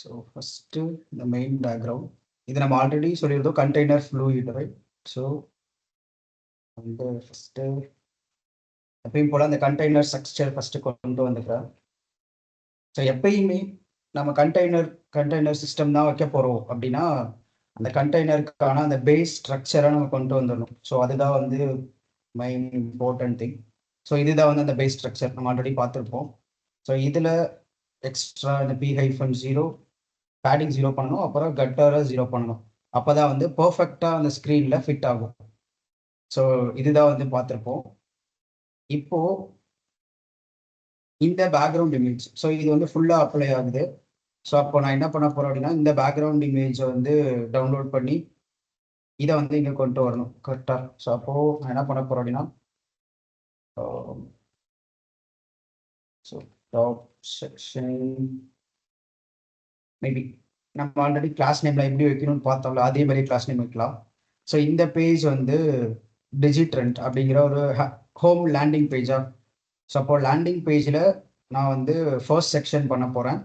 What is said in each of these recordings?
So first இந்த main background இது நம்ம ஆல்ரெடி சொல்லியிருந்தோம் கண்டெய்னர் ஃப்ளூயிட் ரைட். ஸோ வந்து ஃபஸ்ட்டு எப்பயும் போல் அந்த கண்டெய்னர் ஸ்ட்ரக்சர் ஃபஸ்ட்டு கொண்டு வந்துக்கிறேன். ஸோ எப்பயுமே நம்ம கண்டெய்னர் சிஸ்டம் தான் வைக்க போகிறோம் அப்படின்னா அந்த கண்டெய்னருக்கான அந்த பேஸ் ஸ்ட்ரக்சரை நம்ம கொண்டு வந்துடணும். ஸோ அதுதான் வந்து மெயின் இம்பார்ட்டன்ட் திங். ஸோ இதுதான் வந்து அந்த பேஸ் ஸ்ட்ரக்சர் நம்ம ஆல்ரெடி பார்த்துருப்போம். ஸோ இதில் எக்ஸ்ட்ரா இந்த P-0 பேடிங் 0 பண்ணணும், அப்புறம் கட்டரை 0 பண்ணணும். அப்போ தான் வந்து பர்ஃபெக்டாக அந்த ஸ்க்ரீனில் ஃபிட் ஆகும். ஸோ இதுதான் வந்து பார்த்துருப்போம். இப்போ இந்த பேக்ரவுண்ட் இமேஜ், ஸோ இது வந்து ஃபுல்லாக அப்ளை ஆகுது. ஸோ அப்போ நான் என்ன பண்ண போகிறேன் அப்படின்னா இந்த பேக்ரவுண்ட் இமேஜை வந்து டவுன்லோட் பண்ணி இதை வந்து இங்கே கொண்டு வரணும் கரெக்டாக. ஸோ அப்போது நான் என்ன பண்ண போகிறேன் அப்படின்னா ஸோ டாப் செக்ஷன் மேபி நம்ம ஆல்ரெடி கிளாஸ் நேமில் எப்படி வைக்கணும்னு பார்த்தோம்ல அதே மாதிரி கிளாஸ் நேம் வைக்கலாம். ஸோ இந்த பேஜ் வந்து டிஜிட்ரெண்ட் அப்படிங்கிற ஒரு ஹோம் லேண்டிங் பேஜா. ஸோ அப்போ லேண்டிங் பேஜில் நான் வந்து ஃபர்ஸ்ட் செக்ஷன் பண்ண போகிறேன்.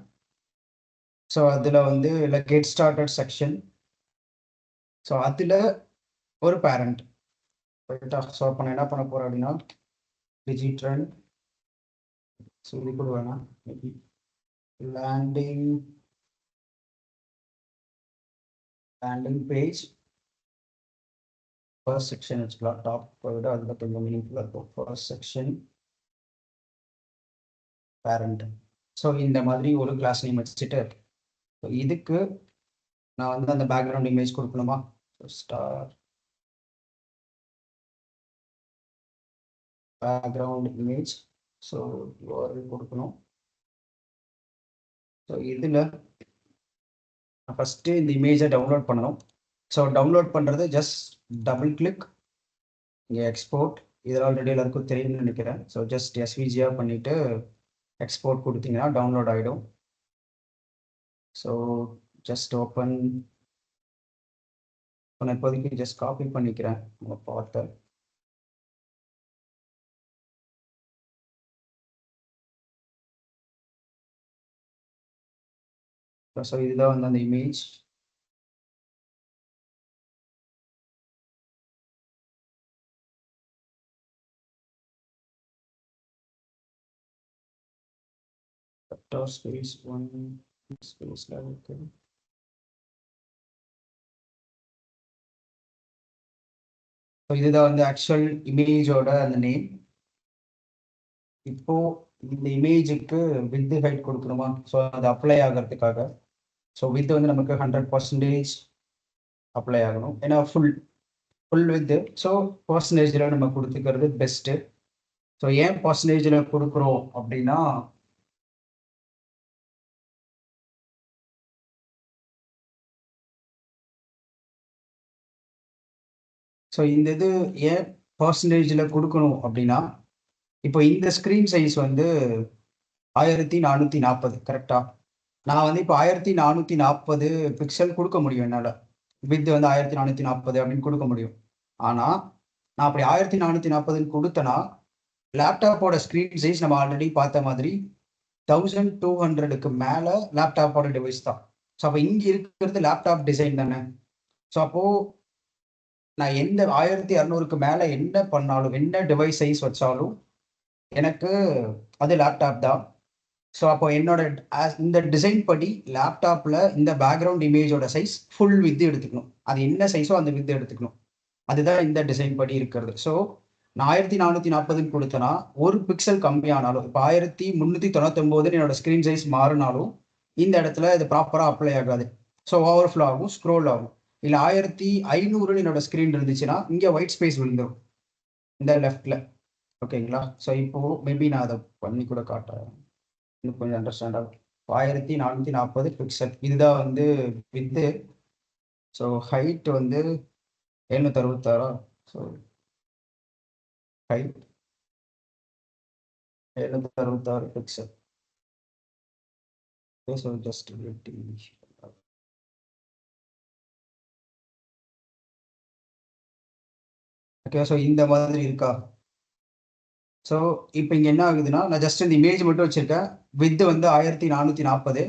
ஸோ அதில் வந்து இல்லை கெட் ஸ்டார்டட் செக்ஷன். ஸோ அதில் ஒரு பேரண்ட் ரைட்டா. ஸோ அப்போ நான் என்ன பண்ண போகிறேன் அப்படின்னா டிஜிட்ரெண்ட் சொல்லி கூட வேணாம் maybe landing page first section வச்சுக்கலாம். டாப் விட அதில் கொஞ்சம் மீனிங்ஃபுல்லாக இருக்கும். First section parent. ஸோ இந்த மாதிரி ஒரு கிளாஸ் நேம் வச்சுட்டு ஸோ இதுக்கு நான் வந்து அந்த பேக்ரவுண்ட் இமேஜ் கொடுக்கணுமா. So star background image. So URL கொடுக்கணும். ஸோ இதில் ஃபஸ்ட்டு இந்த இமேஜை டவுன்லோட் பண்ணணும். ஸோ டவுன்லோட் பண்ணுறது ஜஸ்ட் டபுள் கிளிக் இங்கே எக்ஸ்போர்ட். இதில் ஆல்ரெடி எல்லாருக்கும் தெரியும்னு நினைக்கிறேன். ஸோ ஜஸ்ட் SVGயாக பண்ணிவிட்டு எக்ஸ்போர்ட் கொடுத்தீங்கன்னா டவுன்லோட் ஆகிடும். ஸோ ஜஸ்ட் ஓப்பன் நான் இப்போதைக்கு ஜஸ்ட் காப்பி பண்ணிக்கிறேன் உங்கள் பார்த்து. ஸோ இதுதான் வந்து அந்த இமேஜ். ஸ்பேஸ் 1 ஸ்பேஸில் இருக்கு. ஸோ இதுதான் வந்து ஆக்சுவல் இமேஜோட அந்த நேம். இப்போ இந்த இமேஜுக்கு வித் ஹைட் கொடுக்கணுமா. ஸோ அது அப்ளை ஆகிறதுக்காக ஸோ வித் வந்து நமக்கு 100% அப்ளை ஆகணும். ஏன்னா ஃபுல் வித்து. ஸோ பர்சன்டேஜில் நம்ம கொடுத்துக்கிறது பெஸ்ட்டு. ஸோ ஏன் பர்சன்டேஜில் கொடுக்குறோம் அப்படின்னா ஸோ இந்த இது ஏன் பர்சன்டேஜில் கொடுக்கணும் அப்படின்னா இப்போ இந்த ஸ்க்ரீன் சைஸ் வந்து 1440 கரெக்டாக. நான் வந்து இப்போ 1440 பிக்சல் கொடுக்க முடியும் என்னால். வித் வந்து 1440 அப்படின்னு கொடுக்க முடியும். ஆனால் நான் அப்படி 1440 கொடுத்தேன்னா லேப்டாப்போட ஸ்க்ரீன் சைஸ் நம்ம ஆல்ரெடி பார்த்த மாதிரி 1200க்கு மேலே லேப்டாப்போட டிவைஸ் தான். ஸோ அப்போ இங்கே இருக்கிறது லேப்டாப் டிசைன் தானே. ஸோ அப்போது நான் எந்த 1200க்கு மேலே என்ன பண்ணாலும் என்ன டிவைஸ் சைஸ் வச்சாலும் எனக்கு அது லேப்டாப் தான். ஸோ அப்போ என்னோட இந்த டிசைன் படி லேப்டாப்பில் இந்த பேக்ரவுண்ட் இமேஜோட சைஸ் ஃபுல் வித் எடுத்துக்கணும். அது என்ன சைஸோ அந்த வித் எடுத்துக்கணும். அதுதான் இந்த டிசைன் படி இருக்கிறது. ஸோ நான் 1440 கொடுத்தேன்னா ஒரு பிக்சல் கம்மியானாலும் இப்போ 1399 என்னோட ஸ்க்ரீன் சைஸ் மாறினாலும் இந்த இடத்துல இது ப்ராப்பராக அப்ளை ஆகாது. ஸோ ஓவர்ஃப்ளோ ஆகும், ஸ்க்ரோல் ஆகும். இல்லை 1500 என்னோட ஸ்க்ரீன் இருந்துச்சுன்னா இங்கே ஒயிட் ஸ்பேஸ் விழுந்துடும் இந்த லெஃப்டில். ஓகேங்களா. ஸோ இப்போது மேபி நான் அதை பண்ணி கூட காட்டுறேன் இன்னும் கொஞ்சம் அண்டர்ஸ்டாண்ட் ஆகும். 1440 பிக்சல் இதுதான் வந்து வித்து. ஸோ ஹைட் வந்து 766. So height 766 pixel. So just okay. So இந்த மாதிரி இருக்கா. ஸோ இப்போ இங்கே என்ன ஆகுதுன்னா நான் ஜஸ்ட் இந்த இமேஜ் மட்டும் வச்சுருக்கேன். வித்து வந்து 1440.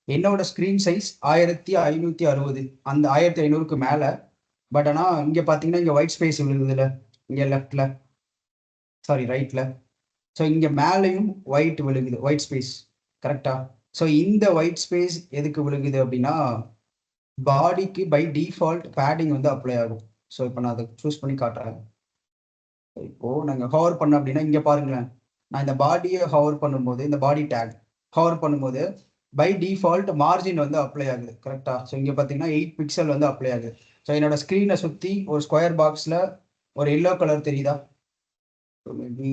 என்னோட ஸ்க்ரீன் சைஸ் 1560, அந்த 1500க்கு மேலே. பட் ஆனால் இங்கே பார்த்தீங்கன்னா இங்கே ஒயிட் ஸ்பேஸ் விழுகுதுல்ல, இங்கே லெஃப்டில், சாரி ரைட்டில். ஸோ இங்கே மேலேயும் ஒயிட் விழுகுது, ஒயிட் ஸ்பேஸ். கரெக்டா? ஸோ இந்த ஒயிட் ஸ்பேஸ் எதுக்கு விழுகுது அப்படின்னா, பாடிக்கு பை டிஃபால்ட் பேடிங் வந்து அப்ளை ஆகும். ஸோ இப்போ நான் அதை சூஸ் பண்ணி காட்டுறேன். இப்போது நாங்கள் ஹவர் பண்ணோம் அப்படின்னா இங்கே பாருங்களேன், நான் இந்த பாடியை ஹவர் பண்ணும்போது, இந்த பாடி டேக் ஹவர் பண்ணும்போது பை டிஃபால்ட் மார்ஜின் வந்து அப்ளை ஆகுது. கரெக்டா? ஸோ இங்கே பார்த்தீங்கன்னா 8 பிக்சல் வந்து அப்ளை ஆகுது. ஸோ என்னோட ஸ்க்ரீனை சுற்றி ஒரு ஸ்கொயர் பாக்ஸில் ஒரு எல்லோ கலர் தெரியுதா? மேபி.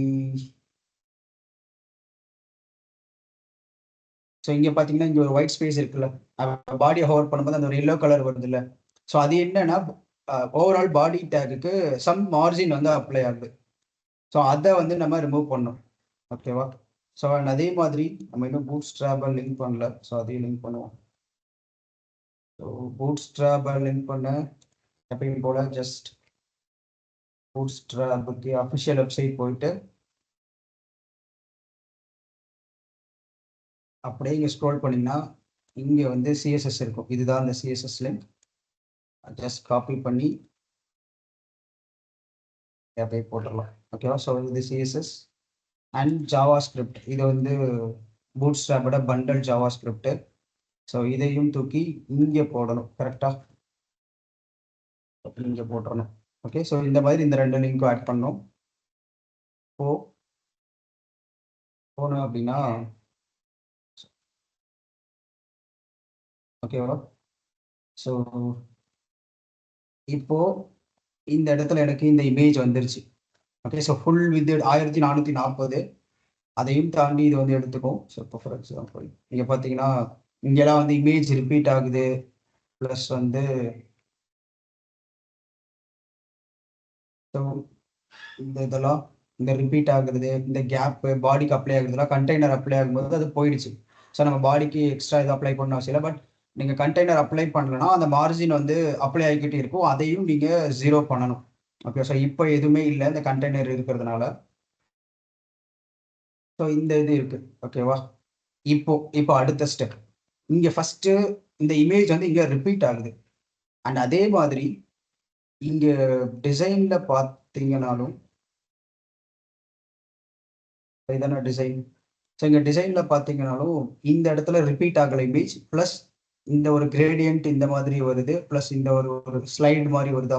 ஸோ இங்கே பார்த்தீங்கன்னா இங்கே ஒரு ஒயிட் ஸ்பேஸ் இருக்குல்ல, பாடியை ஹவர் பண்ணும்போது அந்த ஒரு எல்லோ கலர் வருது இல்லை. ஸோ அது என்னன்னா ஓவரால் பாடி டேக்குக்கு சம் மார்ஜின் வந்து அப்ளை ஆகுது. ஸோ அதை வந்து நம்ம ரிமூவ் பண்ணோம். ஓகேவா? ஸோ அதே மாதிரி நம்ம இன்னும் பூட் ஸ்ட்ராப்பை லிங்க் பண்ணல. ஸோ அதையும் லிங்க் பண்ணுவோம். ஸோ பூட் ஸ்ட்ராப்பை லிங்க் பண்ண எப்பயும் போல ஜஸ்ட் பூட் ஸ்ட்ராப்புக்கு அஃபிஷியல் வெப்சைட் போயிட்டு அப்படியே இங்கே ஸ்க்ரோல் பண்ணிங்கன்னா இங்கே வந்து சிஎஸ்எஸ் இருக்கும். இதுதான் அந்த சிஎஸ்எஸ் லிங்க். ஜஸ்ட் காப்பி பண்ணி அப்படியே போட்டுடலாம். ஓகேவா? ஸோ இது சிஎஸ்எஸ் அண்ட் ஜாவா ஸ்கிரிப்ட். இது வந்து பூட் ஸ்ட்ராப்போட பண்டல் ஜாவா ஸ்கிரிப்ட். ஸோ இதையும் தூக்கி இங்கே போடணும். கரெக்டாக? இங்கே போட்டுறணும். ஓகே. ஸோ இந்த மாதிரி இந்த 2 லிங்க்கும் ஆட் பண்ணோம். போனோம் அப்படின்னா ஓகேவா? ஸோ இப்போ இந்த இடத்துல எனக்கு இந்த இமேஜ் வந்துருச்சு. ஓகே. So full with 1440. அதையும் தாண்டி இது வந்து எடுத்துக்கும். ஸோ இப்போ ஃபார் எக்ஸாம்பிள் இங்கே பார்த்தீங்கன்னா இங்கெல்லாம் வந்து இமேஜ் ரிப்பீட் ஆகுது. ப்ளஸ் வந்து ஸோ இந்த இதெல்லாம் இந்த ரிப்பீட் ஆகுறது, இந்த கேப்பு பாடிக்கு அப்ளை ஆகுறதுலாம் கண்டெய்னர் அப்ளை ஆகும்போது அது போயிடுச்சு. ஸோ நம்ம பாடிக்கு எக்ஸ்ட்ரா இது அப்ளை பண்ண அவசியம் இல்லை. பட் நீங்கள் கண்டெய்னர் அப்ளை பண்ணலன்னா அந்த மார்ஜின் வந்து அப்ளை ஆகிக்கிட்டே இருக்கும். அதையும் நீங்கள் 0 பண்ணணும். ஓகே. ஸோ இப்போ எதுவுமே இல்லை இந்த கண்டெய்னர் இருக்கிறதுனால. ஸோ இந்த இது இருக்குது. ஓகேவா? இப்போ அடுத்த ஸ்டெப். இங்கே ஃபஸ்ட்டு இந்த இமேஜ் வந்து இங்கே ரிப்பீட் ஆகுது. அண்ட் அதே மாதிரி இங்கே டிசைனில் பார்த்தீங்கன்னாலும் இதான டிசைன். ஸோ இங்கே டிசைனில் பார்த்தீங்கன்னாலும் இந்த இடத்துல ரிப்பீட் ஆகலை இமேஜ். ப்ளஸ் இந்த ஒரு கிரேடியன்ட் இந்த மாதிரி வருது. ப்ளஸ் இந்த ஒரு ஸ்லைடு மாதிரி வருதா?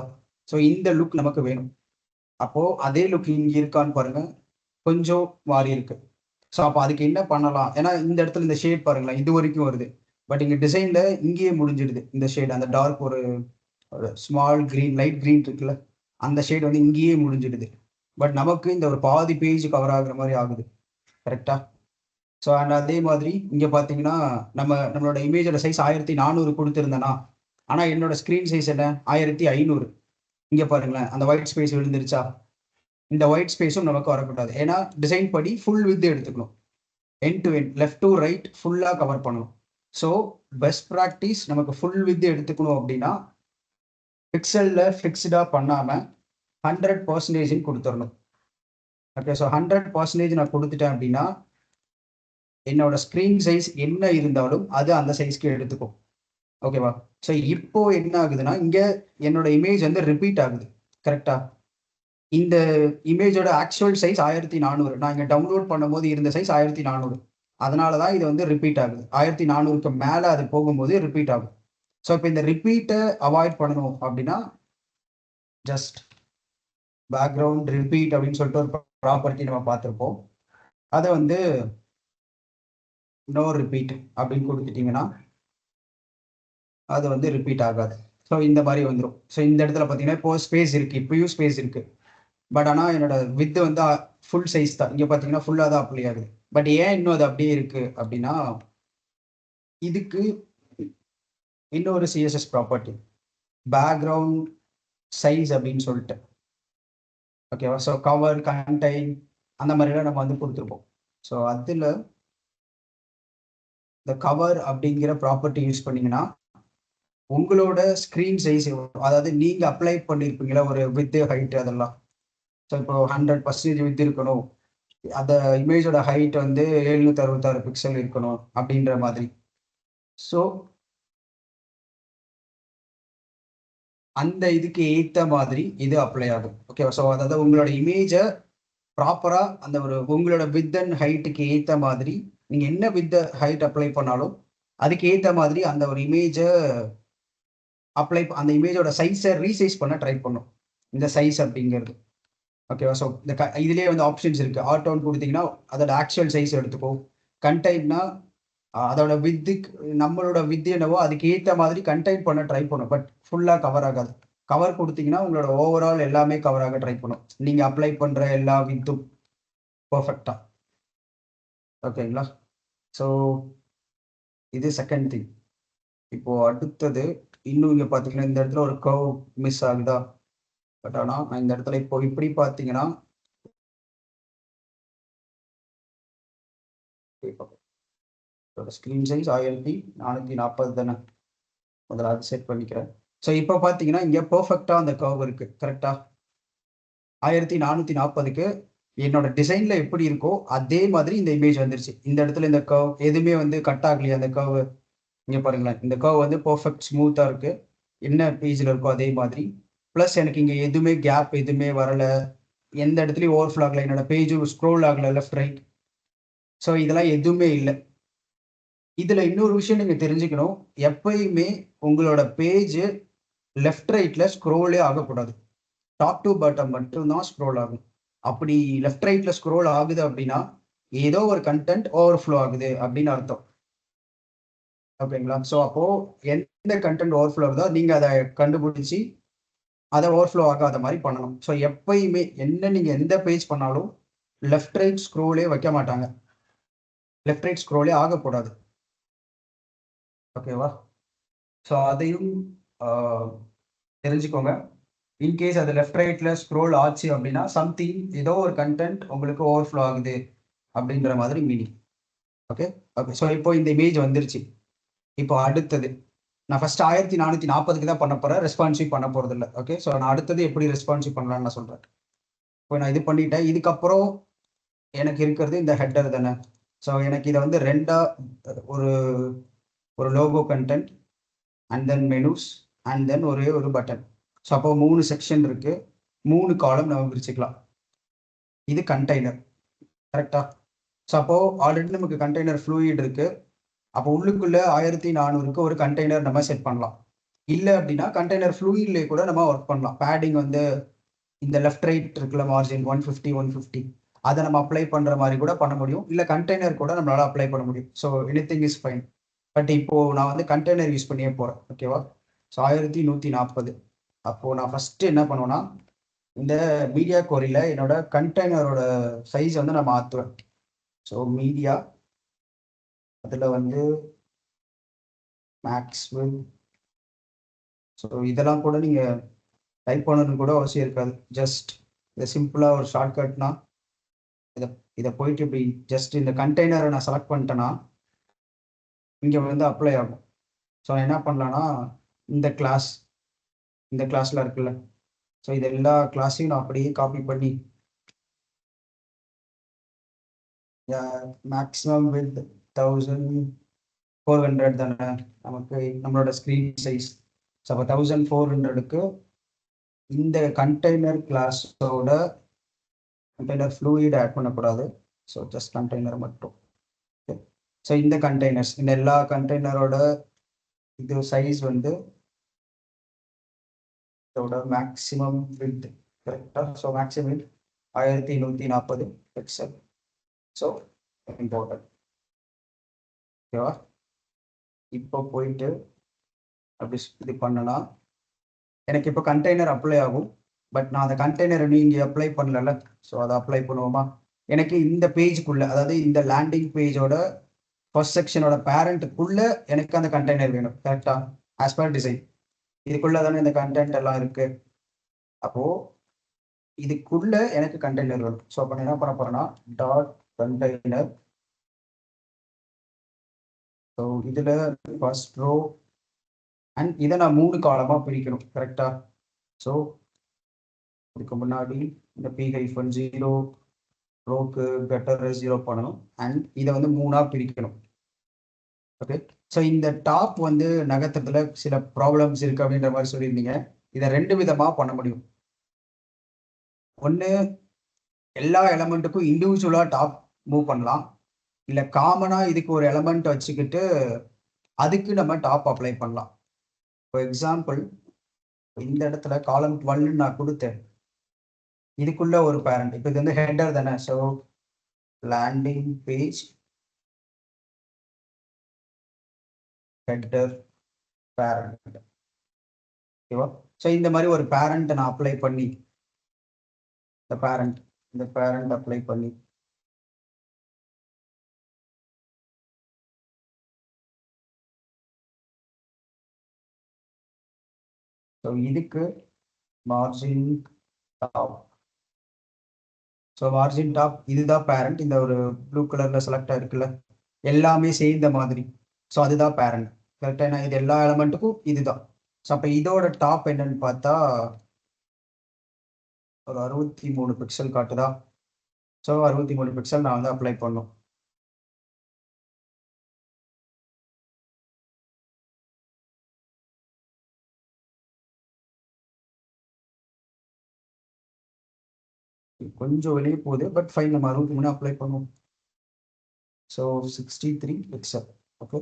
ஸோ இந்த லுக் நமக்கு வேணும். அப்போது அதே லுக் இங்கே இருக்கான்னு பாருங்கள், கொஞ்சம் மாறி இருக்கு. ஸோ அப்போ அதுக்கு என்ன பண்ணலாம்? ஏன்னா இந்த இடத்துல இந்த ஷேட் பாருங்களேன், இது வரைக்கும் வருது. பட் இங்கே டிசைனில் இங்கேயே முடிஞ்சிடுது இந்த ஷேட். அந்த டார்க் ஒரு ஸ்மால் க்ரீன், லைட் க்ரீன் இருக்குல்ல, அந்த ஷேட் வந்து இங்கேயே முடிஞ்சிடுது. பட் நமக்கு இந்த ஒரு பாதி பேஜ் கவர் ஆகுற மாதிரி ஆகுது. கரெக்டா? ஸோ அண்ட் அதே மாதிரி இங்கே பார்த்தீங்கன்னா நம்மளோட இமேஜோட சைஸ் 1400 கொடுத்துருந்தேன்னா, ஆனால் என்னோட ஸ்க்ரீன் சைஸ் என்ன 1500. இங்கே பாருங்களேன், அந்த ஒயிட் ஸ்பேஸ் விழுந்துருச்சா? இந்த ஒயிட் ஸ்பேஸும் நமக்கு வரக்கூடாது. ஏன்னா டிசைன் படி ஃபுல் வித் எடுத்துக்கணும். End to end, left to right ஃபுல்லாக கவர் பண்ணணும். ஸோ பெஸ்ட் ப்ராக்டிஸ் நமக்கு ஃபுல் வித் எடுத்துக்கணும் அப்படின்னா பிக்சலில் ஃபிக்ஸ்டாக பண்ணாமல் 100% கொடுத்துடணும். ஓகே. ஸோ 100% நான் கொடுத்துட்டேன் அப்படின்னா என்னோட ஸ்க்ரீன் சைஸ் என்ன இருந்தாலும் அது அந்த சைஸ்க்கு எடுத்துக்கும். ஓகேவா? ஸோ இப்போ என்ன ஆகுதுன்னா இங்கே என்னோட இமேஜ் வந்து ரிப்பீட் ஆகுது. கரெக்டா? இந்த இமேஜோட ஆக்சுவல் சைஸ் 1400. நான் இங்கே டவுன்லோட் பண்ணும்போது இருந்த சைஸ் 1400. அதனால தான் இது வந்து ரிப்பீட் ஆகுது. 1400க்கு மேலே அது போகும்போது ரிப்பீட் ஆகும். ஸோ இப்போ இந்த ரிப்பீட்டை அவாய்ட் பண்ணணும் அப்படின்னா ஜஸ்ட் பேக்ரவுண்ட் ரிப்பீட் அப்படின்னு சொல்லிட்டு ஒரு ப்ராப்பர்ட்டி நம்ம பார்த்துருப்போம். அதை வந்து நோ ரிப்பீட் அப்படின்னு கொடுத்துட்டீங்கன்னா அது வந்து ரிப்பீட் ஆகாது. ஸோ இந்த மாதிரி வந்துடும். ஸோ இந்த இடத்துல பார்த்தீங்கன்னா இப்போ ஸ்பேஸ் இருக்குது, இப்போயும் ஸ்பேஸ் இருக்குது. பட் ஆனால் என்னோட வித்து வந்து ஃபுல் சைஸ் தான். இங்கே பார்த்தீங்கன்னா ஃபுல்லாக தான் அப்ளை ஆகுது. பட் ஏன் இன்னும் அது அப்படியே இருக்குது அப்படின்னா இதுக்கு இன்னொரு சிஎஸ்எஸ் ப்ராப்பர்ட்டி பேக்ரவுண்ட் சைஸ் அப்படின்னு சொல்லிட்டு. ஓகேவா? ஸோ கவர், கண்டெயின் அந்த மாதிரிலாம் நம்ம வந்து கொடுத்துருப்போம். ஸோ அதில் இந்த கவர் அப்படிங்கிற ப்ராப்பர்ட்டி யூஸ் பண்ணிங்கன்னா உங்களோட ஸ்க்ரீன் சைஸ், அதாவது நீங்கள் அப்ளை பண்ணியிருப்பீங்களா ஒரு வித்து ஹைட்டு அதெல்லாம். ஸோ இப்போ 100% வித் இருக்கணும், அந்த இமேஜோட ஹைட் வந்து 766 பிக்சல் இருக்கணும் அப்படின்ற மாதிரி. ஸோ அந்த இதுக்கு ஏற்ற மாதிரி இது அப்ளை ஆகும். ஓகேவா? ஸோ அதாவது உங்களோட இமேஜை ப்ராப்பரா அந்த ஒரு உங்களோட வித் அண்ட் ஹைட்டுக்கு ஏற்ற மாதிரி நீங்க என்ன வித் ஹைட் அப்ளை பண்ணாலும் அதுக்கு ஏற்ற மாதிரி அந்த ஒரு இமேஜை அந்த இமேஜோட சைஸை ரீசைஸ் பண்ண ட்ரை பண்ணும் இந்த சைஸ் அப்படிங்கிறது. ஓகேவா? ஸோ இந்த இதுலேயே வந்து ஆப்ஷன்ஸ் இருக்கு. ஆட்டோன்னு கொடுத்தீங்கன்னா அதோட ஆக்சுவல் சைஸ் எடுத்துக்கோ. கண்டெய்ன்னா அதோட வித்துக்கு நம்மளோட வித் என்னவோ அதுக்கு ஏற்ற மாதிரி கண்டெயின் பண்ண ட்ரை பண்ணும். பட் ஃபுல்லாக கவர் ஆகாது. கவர் கொடுத்தீங்கன்னா உங்களோட ஓவரால் எல்லாமே கவர் ஆக ட்ரை பண்ணும். நீங்கள் அப்ளை பண்ணுற எல்லா வித்தும் பர்ஃபெக்டா. ஓகேங்களா? ஸோ இது செகண்ட் திங். இப்போ அடுத்தது இன்னும் இங்கே பார்த்தீங்கன்னா இந்த இடத்துல ஒரு கர்வ் மிஸ் ஆகுதா? பட் ஆனால் நான் இந்த இடத்துல இப்போ இப்படி பார்த்தீங்கன்னா ஸ்க்ரீன் சைஸ் 1440 தானே. முதல்ல அது செட் பண்ணிக்கிறேன். ஸோ இப்போ பார்த்தீங்கன்னா இங்கே பர்ஃபெக்டாக அந்த கர்வ் இருக்குது. கரெக்டாக 1440க்கு என்னோட டிசைனில் எப்படி இருக்கோ அதே மாதிரி இந்த இமேஜ் வந்துருச்சு. இந்த இடத்துல இந்த கர்வ் எதுவுமே வந்து கட் ஆகலையா? அந்த கர்வ் இங்கே பாருங்களேன். இந்த கர்வ் வந்து பர்ஃபெக்ட் ஸ்மூத்தாக இருக்குது. என்ன பேஜில் இருக்கோ அதே மாதிரி. ப்ளஸ் எனக்கு இங்கே எதுவுமே கேப் எதுவுமே வரலை. எந்த இடத்துலையும் ஓவர்ஃப்ளோ ஆகலை. என்னோட பேஜும் ஸ்க்ரோல் ஆகலை லெஃப்ட் ரைட். ஸோ இதெல்லாம் எதுவுமே இல்லை. இதில் இன்னொரு விஷயம் நீங்கள் தெரிஞ்சுக்கணும். எப்பயுமே உங்களோட பேஜ் லெஃப்ட் ரைட்டில் ஸ்க்ரோலே ஆகக்கூடாது. டாப் டு பாட்டம் மட்டும்தான் ஸ்க்ரோல் ஆகும். அப்படி லெஃப்ட் ரைட்டில் ஸ்க்ரோல் ஆகுது அப்படின்னா ஏதோ ஒரு கண்டென்ட் ஓவர்ஃப்ளோ ஆகுது அப்படின்னு அர்த்தம். ஓகேங்களா? ஸோ அப்போது எந்த கண்டென்ட் ஓவர்ஃப்ளோ ஆகுதோ நீங்கள் அதை கண்டுபிடிச்சி அதை ஓவர்ஃப்ளோ ஆகாத மாதிரி பண்ணணும். ஸோ எப்பயுமே நீங்கள் எந்த பேஜ் பண்ணாலும் லெஃப்ட் ரைட் ஸ்க்ரோலே வைக்க மாட்டாங்க. லெஃப்ட் ரைட் ஸ்க்ரோலே ஆகக்கூடாது. ஓகேவா? ஸோ அதையும் தெரிஞ்சுக்கோங்க. இன்கேஸ் அது லெஃப்ட் ரைட்டில் ஸ்க்ரோல் ஆச்சு அப்படின்னா சம்திங் ஏதோ ஒரு கண்டென்ட் உங்களுக்கு ஓவர்ஃப்ளோ ஆகுது அப்படின்ற மாதிரி மீனிங். Okay okay. ஸோ இப்போ இந்த இமேஜ் வந்துருச்சு. இப்போ அடுத்தது நான் ஃபர்ஸ்ட் 1440க்கு தான் பண்ண போகிறேன். ரெஸ்பான்சிவ் பண்ண போகிறது இல்லை. ஓகே. ஸோ நான் அடுத்தது எப்படி ரெஸ்பான்சிவ் பண்ணலான்னு நான் சொல்கிறேன். இப்போ நான் இது பண்ணிட்டேன். இதுக்கப்புறம் எனக்கு இருக்கிறது இந்த ஹெட்டர் தானே. ஸோ எனக்கு இதை வந்து ரெண்டாக ஒரு logo content and then menus and then ஒரே ஒரு பட்டன். ஸோ அப்போ 3 செக்ஷன் இருக்குது. 3 காலம் நம்ம பிரிச்சுக்கலாம். இது கண்டெய்னர். கரெக்டா? ஸோ அப்போது ஆல்ரெடி நமக்கு கண்டெய்னர் ஃப்ளூயிட் இருக்குது. அப்போ உள்ளுக்குள்ளே 1400க்கு ஒரு கண்டெய்னர் நம்ம செட் பண்ணலாம். இல்லை அப்படின்னா கண்டெய்னர் ஃப்ளூயிட்லேயே கூட நம்ம ஒர்க் பண்ணலாம். பேடிங் வந்து இந்த லெஃப்ட் ரைட் இருக்குல்ல மார்ஜின் 150 அதை நம்ம அப்ளை பண்ணுற மாதிரி கூட பண்ண முடியும். இல்லை கண்டெய்னர் கூட நம்மளால் அப்ளை பண்ண முடியும். So anything is fine. But இப்போது நான் வந்து கண்டெய்னர் யூஸ் பண்ணியே போகிறேன். ஓகேவா? ஸோ 1140. அப்போது நான் ஃபஸ்ட்டு என்ன பண்ணுவேன்னா இந்த மீடியா கோரியில் என்னோட கண்டெய்னரோட சைஸ் வந்து நான் மாற்றுவேன். ஸோ மீடியா அதில் வந்து மேக்ஸ் வித். ஸோ இதெல்லாம் கூட நீங்கள் டைப் பண்ணணும்னு கூட அவசியம் இருக்காது. ஜஸ்ட் இதை சிம்பிளாக ஒரு ஷார்ட்கட்னா இதை போயிட்டு இப்படி ஜஸ்ட் இந்த கண்டெய்னரை நான் செலக்ட் பண்ணிட்டேன்னா இங்கே வந்து அப்ளை ஆகும். ஸோ என்ன பண்ணலான்னா இந்த கிளாஸில் இருக்குல்ல. ஸோ இது எல்லா கிளாஸையும் நான் அப்படியே காப்பி பண்ணி மேக்ஸிமம் வித் 1400 தானே நமக்கு நம்மளோட ஸ்க்ரீன் சைஸ். ஸோ அப்போ 1400க்கு இந்த கண்டெய்னர் கிளாஸோட கண்டெய்னர் ஃப்ளூயிட் ஆட் பண்ணக்கூடாது. ஸோ ஜஸ்ட் கண்டெய்னர் மட்டும். ஓகே. ஸோ இந்த கண்டெய்னர்ஸ் இந்த எல்லா கண்டெய்னரோட இது சைஸ் வந்து இதோட மேக்ஸிமம் வித். கரெக்டாக? So maximum with 1140 pixel. So important. ஓகேவா? இப்போ போயிட்டு அப்படி இது பண்ணனா எனக்கு இப்போ கண்டெய்னர் அப்ளை ஆகும். பட் நான் அந்த கண்டெய்னரை நீங்கள் அப்ளை பண்ணல. ஸோ அதை அப்ளை பண்ணுவோமா? எனக்கு இந்த பேஜுக்குள்ளே, அதாவது இந்த லேண்டிங் பேஜோட ஃபர்ஸ்ட் செக்ஷனோட பேரண்ட்டுக்குள்ளே எனக்கு அந்த கண்டெய்னர் வேணும். கரெக்டாக? ஆஸ் பர் டிசைன் இதுக்குள்ளே தானே இந்த கண்டென்ட் எல்லாம் இருக்குது. அப்போது இதுக்குள்ளே எனக்கு கண்டெய்னர் வேணும். ஸோ அப்போ என்ன பண்ண போகிறேன்னா டாட் கண்டெய்னர். ஸோ இதில் ஃபர்ஸ்ட் ரோ அண்ட் இதை நான் 3 காலமாக பிரிக்கணும். கரெக்டாக? ஸோ இதுக்கு முன்னாடி இந்த P-0 ரோக்கு பெட்டர் 0 பண்ணணும். அண்ட் இதை வந்து 3ஆக பிரிக்கணும். ஓகே. ஸோ இந்த டாப் வந்து நகர்த்துறதுல சில ப்ராப்ளம்ஸ் இருக்கு அப்படின்ற மாதிரி சொல்லியிருந்தீங்க. இதை 2 விதமா பண்ண முடியும். ஒண்ணு, எல்லா எலமெண்ட்டுக்கும் இண்டிவிஜுவலா டாப் மூவ் பண்ணலாம். இல்ல காமனா இதுக்கு ஒரு எலமெண்ட் வச்சுக்கிட்டு அதுக்கு நம்ம டாப் அப்ளை பண்ணலாம். ஃபார் எக்ஸாம்பிள், இந்த இடத்துல காலம் 12 நான் கொடுத்தேன். இதுக்குள்ள ஒரு பேரண்ட். இப்போ இது வந்து ஹெடர் தானே. So landing page header parent. ஓகேவா? ஸோ இந்த மாதிரி ஒரு பேரண்ட் நான் அப்ளை பண்ணி இந்த பேரண்ட் அப்ளை பண்ணி ஸோ இதுக்கு margin top. So margin top இதுதான் பேரண்ட். இந்த ஒரு ப்ளூ கலர்ல செலக்ட் ஆயிருக்குல்ல, எல்லாமே சேர்ந்த மாதிரி. ஸோ அதுதான் பேரண்ட். கரெக்டாக. ஏன்னா இது எல்லா எலமெண்ட்டுக்கும் இதுதான். ஸோ அப்போ இதோட டாப் என்னன்னு பார்த்தா ஒரு 63 பிக்சல் காட்டுதா. ஸோ 63 பிக்சல் நான் வந்து அப்ளை பண்ணும். கொஞ்சம் வெளியே போகுது, பட் ஃபைன், நம்ம 63 அப்ளை பண்ணுவோம். So 63 pixel. Okay.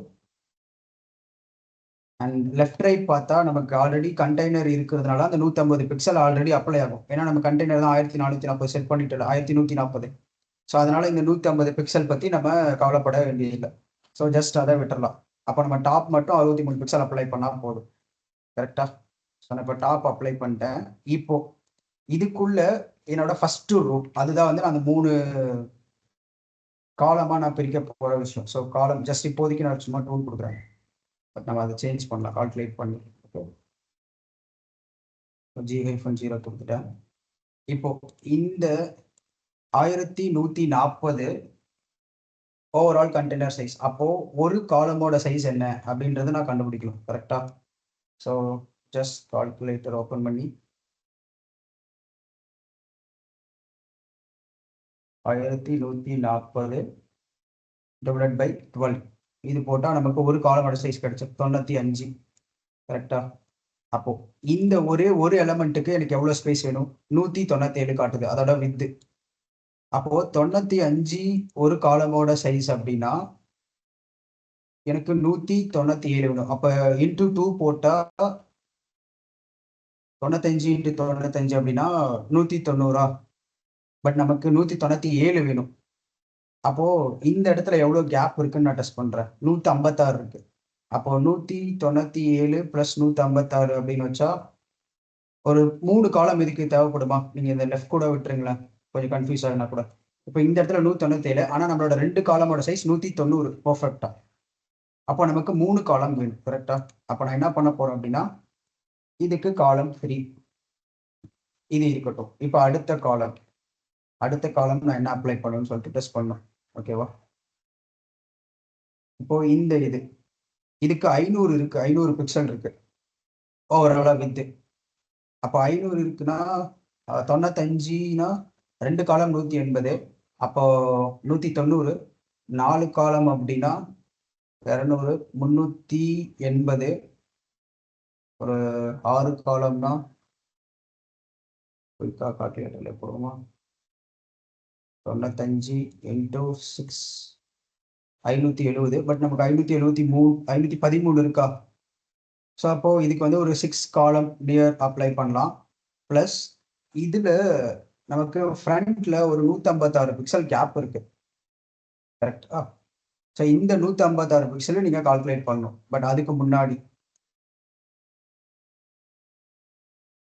And left right பார்த்தா நமக்கு ஆல்ரெடி கண்டெய்னர் இருக்கிறதுனால அந்த 150 பிக்சல் ஆல்ரெடி அப்ளை ஆகும். ஏன்னா நம்ம கண்டெய்னர் தான் 1440 செட் பண்ணிட்டு 1140. ஸோ அதனால இந்த 150 பிக்சல் பற்றி நம்ம கவலைப்பட வேண்டியதில்லை. ஸோ ஜஸ்ட் அதை விட்டுறலாம். அப்போ நம்ம டாப் மட்டும் 63 பிக்சல் அப்ளை பண்ணால் போதும். கரெக்டா? ஸோ நான் இப்போ டாப் அப்ளை பண்ணிட்டேன். இப்போ இதுக்குள்ள என்னோட ஃபர்ஸ்ட் ரோ, அதுதான் வந்து நான் அந்த 3 காலமாக நான் பிரிக்க போகிற விஷயம். ஸோ காலம் ஜஸ்ட் இப்போதைக்கு நான் சும்மா டூல் கொடுக்குறேன். பட் நம்ம அதை சேஞ்ச் பண்ணலாம், கால்குலேட் பண்ணி. ஓகே. G-0 கொடுத்துட்டேன். இப்போ இந்த 1140 ஓவரால் கண்டெய்னர் சைஸ். அப்போ ஒரு காலமோட சைஸ் என்ன அப்படின்றத நான் கண்டுபிடிக்கணும். கரெக்டா? ஸோ ஜஸ்ட் கால்குலேட்டர் ஓப்பன் பண்ணி 1140 டிவைட் பை 12 இது போட்டால் நமக்கு ஒரு காலமோட சைஸ் கிடைச்சது 95. கரெக்டா? அப்போ இந்த ஒரே ஒரு எலமெண்ட்டுக்கு எனக்கு எவ்வளவு ஸ்பேஸ் வேணும்? 197 காட்டுது அதோட வித்து. அப்போ 95 ஒரு காலமோட சைஸ் அப்படின்னா எனக்கு 197 வேணும். அப்ப இன்டூ 2 போட்டா 95 இன்டூ 95 அப்படின்னா 190. பட் நமக்கு 197 வேணும். அப்போ இந்த இடத்துல எவ்வளவு கேப் இருக்குன்னு நான் டெஸ்ட் பண்றேன். 156 இருக்கு. அப்போ 197 பிளஸ் 156 அப்படின்னு வச்சா ஒரு 3 காலம் இதுக்கு தேவைப்படுமா? நீங்க இந்த லெஃப்ட் கூட விட்டுருங்களேன், கொஞ்சம் கன்ஃபியூஸ் ஆகுனா கூட. இப்போ இந்த இடத்துல 197, ஆனா நம்மளோட 2 காலமோட சைஸ் 190 பெர்ஃபெக்டா. அப்போ நமக்கு 3 காலம் வேணும். கரெக்டா? அப்போ நான் என்ன பண்ண போறேன் அப்படின்னா, இதுக்கு காலம் 3 இது இருக்கட்டும். இப்போ அடுத்த காலம் நான் என்ன அப்ளை பண்ணணும்னு சொல்லிட்டு டெஸ்ட் பண்ணணும். ஓகேவா? இப்போ இந்த இதுக்கு 500 இருக்கு, 500 பிக்சல் இருக்கு ஓவராலா வித்து. அப்போ 500 இருக்குன்னா 95னா 2 காலம் 180. அப்போ 190 4 காலம் அப்படின்னா 200 380. ஒரு 6 காலம்னா குயிக்கா கால்குலேட்டர்ல போடுவோமா? 95 இன்டூ 6 570. பட் நமக்கு 513 இருக்கா? ஸோ அப்போ இதுக்கு வந்து ஒரு 6 காலம் நியர் அப்ளை பண்ணலாம். ப்ளஸ் இதுல நமக்கு ஃப்ரண்ட்ல ஒரு 156 பிக்சல் கேப் இருக்கு. கரெக்டா? ஸோ இந்த 156 பிக்சல் நீங்க கால்குலேட் பண்ணணும். பட் அதுக்கு முன்னாடி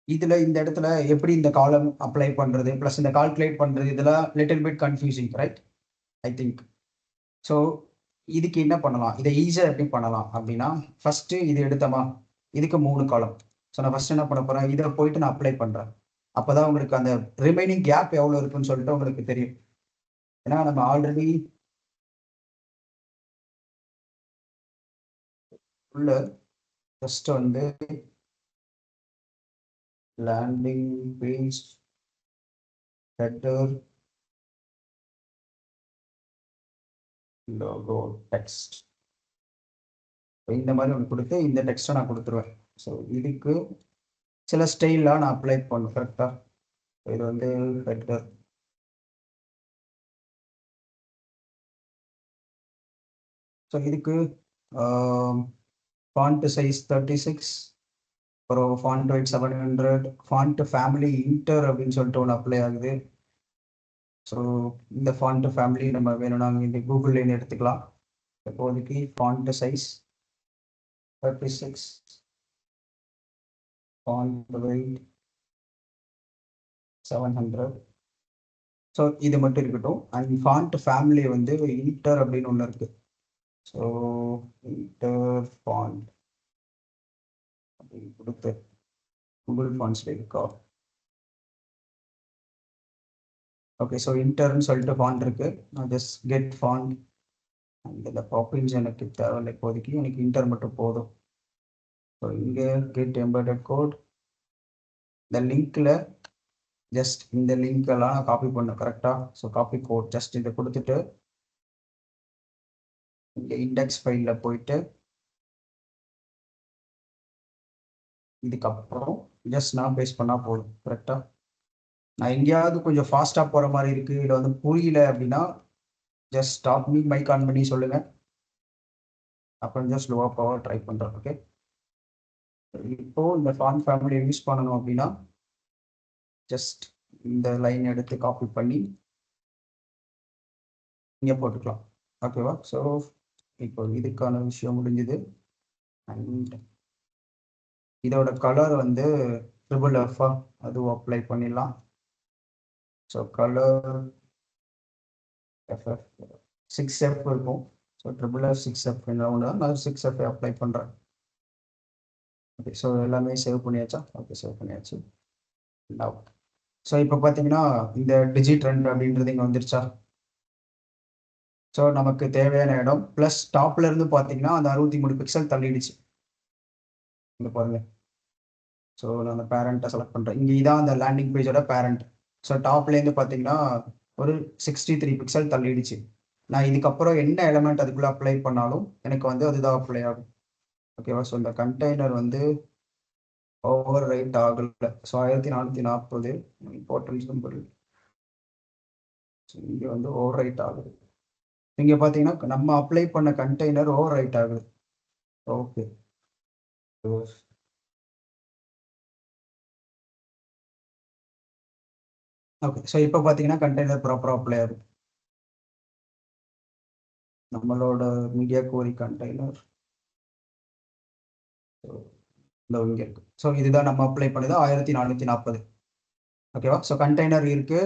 இதுல இந்த இடத்துல எப்படி இந்த காலம் அப்ளை பண்றது பிளஸ் இந்த கால்குலேட் பண்றது இதெல்லாம் little bit confusing, right? I think. So இதுக்கு என்ன பண்ணலாம், இதை ஈஸியா எப்படி பண்ணலாம் அப்படின்னா, ஃபர்ஸ்ட் இது எடுத்தமா, இதுக்கு 3 காலம். ஸோ நான் ஃபர்ஸ்ட் என்ன பண்ண போறேன், இதை போயிட்டு நான் அப்ளை பண்றேன். அப்பதான் உங்களுக்கு அந்த ரிமைனிங் கேப் எவ்வளவு இருக்குன்னு சொல்லிட்டு உங்களுக்கு தெரியும். ஏன்னா நம்ம ஆல்ரெடி உள்ள ஃபர்ஸ்ட் வந்து landing page header logo text இந்த மாதிரி ஒன்று கொடுத்து இந்த டெக்ஸ்ட்டை நான் கொடுத்துருவேன். ஸோ இதுக்கு சில ஸ்டைலாக நான் அப்ளை பண்ணும் கரெக்டாக. இது வந்து ஹெட்டர். ஸோ இதுக்கு ஃபாண்ட் சைஸ் 36, அப்புறம் font weight 700, font family Inter அப்படின்னு சொல்லிட்டு ஒன்று அப்ளை ஆகுது. ஸோ இந்த ஃபாண்ட் ஃபேமிலி நம்ம வேணும்னா இந்த கூகுள்லேருந்து எடுத்துக்கலாம். இப்போதைக்கு font size 36, font weight 700. So இது மட்டும் இருக்கட்டும். அண்ட் ஃபாண்ட் ஃபேமிலி வந்து இன்டர் அப்படின்னு ஒன்று இருக்குது. ஸோ இன்டர் ஃபாண்ட் அப்படின்னு கொடுத்து கூகுள் ஃபாண்ட்ஸில் இருக்கா? ஓகே, ஸோ இன்டர்ன்னு சொல்லிட்டு ஃபாண்ட் இருக்கு. நான் ஜஸ்ட் கெட் ஃபாண்ட். இந்த பாப்பின்ஸ் எனக்கு தேவையில்லை இப்போதைக்கு, எனக்கு இன்டர் மட்டும் போதும். ஸோ இங்கே கெட் எம்பெடட் கோட், இந்த லிங்க்ல ஜஸ்ட் இந்த லிங்க் எல்லாம் நான் காப்பி பண்ணேன் கரெக்டாக. ஸோ காப்பி கோட் ஜஸ்ட் இதை கொடுத்துட்டு இந்த இண்டெக்ஸ் ஃபைலில் போயிட்டு இதுக்கப்புறம் ஜஸ்ட் நான் பேஸ்ட் பண்ணால் போதும் கரெக்டாக. நான் எங்கேயாவது கொஞ்சம் ஃபாஸ்ட்டாக போகிற மாதிரி இருக்குது, இல்லை வந்து புரியல அப்படின்னா just stop me, mic on பண்ணி சொல்லுங்கள். அப்புறம் ஜஸ்ட் ஸ்லோவாக போக ட்ரை பண்ணுறேன். ஓகே, இப்போ இந்த ஃபாண்ட் ஃபேமிலியை யூஸ் பண்ணணும் அப்படின்னா ஜஸ்ட் இந்த லைன் எடுத்து காப்பி பண்ணி இங்கே போட்டுக்கலாம். ஓகேவா? ஸோ இப்போ இதுக்கான விஷயம் முடிஞ்சுது. அண்ட் இதோட கலர் வந்து FFF அதுவும் அப்ளை பண்ணிடலாம். ஸோ கலர் FF 6F இருக்கும். ஸோ FFF 6F நான் 6F அப்ளை பண்ணுறேன். ஓகே, ஸோ எல்லாமே சேவ் பண்ணியாச்சா? ஓகே, சேவ் பண்ணியாச்சு. ஸோ இப்போ பார்த்தீங்கன்னா இந்த டிஜிட்ரெண்ட் அப்படின்றது இங்கே வந்துருச்சா? ஸோ நமக்கு தேவையான இடம் ப்ளஸ் டாப்ல இருந்து பார்த்தீங்கன்னா அந்த 63 பிக்சல் தள்ளிடுச்சு. இங்கே பாருங்க. ஸோ நான் அந்த பேரண்ட்டை செலக்ட் பண்ணுறேன். இங்கே இதான் அந்த லேண்டிங் பேஜோட பேரண்ட். ஸோ டாப்லேருந்து பார்த்தீங்கன்னா ஒரு 63 பிக்சல் தள்ளிடுச்சு. நான் இதுக்கப்புறம் என்ன எலமெண்ட் அதுக்குள்ளே அப்ளை பண்ணாலும் எனக்கு வந்து அதுதான் அப்ளை ஆகும். ஓகேவா? ஸோ இந்த கண்டெய்னர் வந்து ஓவர் ரைட் ஆகலை. So 1440 importance simple. ஸோ இங்கே வந்து ஓவர் ரைட் ஆகுது. இங்கே பார்த்தீங்கன்னா நம்ம அப்ளை பண்ண கண்டெய்னர் ஓவர் ரைட் ஆகுது. Okay, okay. ஸோ இப்போ பார்த்தீங்கன்னா கண்டெய்னர் ப்ராப்பராக அப்ளை ஆகுது. நம்மளோட மீடியா கோரி கண்டெய்னர் இந்த இங்கே இருக்கு. ஸோ இதுதான் நம்ம அப்ளை பண்ணது 1440. ஓகேவா? ஸோ கண்டெய்னர் இருக்கு,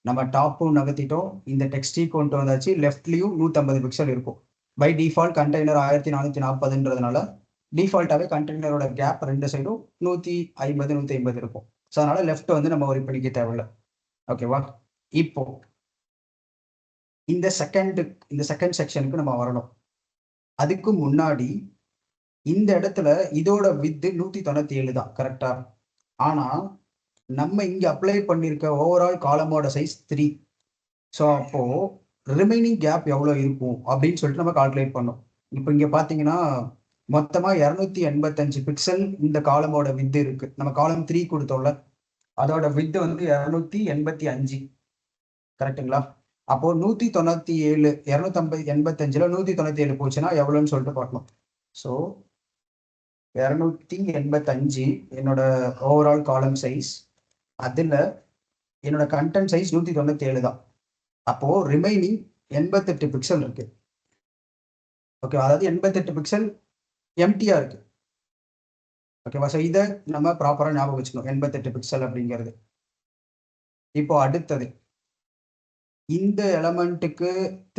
நம்ம டாப்பும் நகர்த்திட்டோம், இந்த டெக்ஸ்டையும் கொண்டு வந்தாச்சு. லெஃப்ட்லையும் 150 பிக்சல் இருக்கும். பை டிஃபால்ட் கண்டெய்னர் 1440ன்றதுனால டிஃபால்ட்டாகவே கண்டெய்னரோட கேப் ரெண்டு சைடும் 150 150 இருக்கும். ஸோ அதனால லெஃப்ட் வந்து நம்ம ஒரு பண்ணிக்க தேவையில்லை. ஓகேவா? இப்போ இந்த செகண்ட் செக்ஷனுக்கு நம்ம வரணும். அதுக்கு முன்னாடி இந்த இடத்துல இதோட வித்து 197 தான் கரெக்டா. ஆனா நம்ம இங்க அப்ளை பண்ணிருக்க ஓவரால் காலமோட சைஸ் 3. ஸோ அப்போ ரிமைனிங் கேப் எவ்வளோ இருக்கும் அப்படின்னு சொல்லிட்டு நம்ம கால்குலேட் பண்ணோம். இப்போ இங்க பாத்தீங்கன்னா மொத்தமா 285 பிக்சல் இந்த காலமோட வித்து இருக்கு. நம்ம காலம் 3 கொடுத்தோம்ல, அதோட வித்து வந்து 285 கரெக்டுங்களா? அப்போ 197 285ல 197 போச்சுன்னா எவ்வளோன்னு சொல்லிட்டு பார்க்கணும். ஸோ 285 என்னோட ஓவரால் காலம் சைஸ், அதில் என்னோட கண்டென்ட் சைஸ் 197 தான். அப்போ ரிமைனிங் 88 பிக்சல் இருக்கு. ஓகே, அதாவது 88 பிக்சல் எம்டியா இருக்கு. ஓகேவா? ஸோ இதை நம்ம ப்ராப்பராக ஞாபகம் வச்சுக்கணும், 88 பிக்சல் அப்படிங்கிறது. இப்போ அடுத்தது இந்த எலமெண்ட்டுக்கு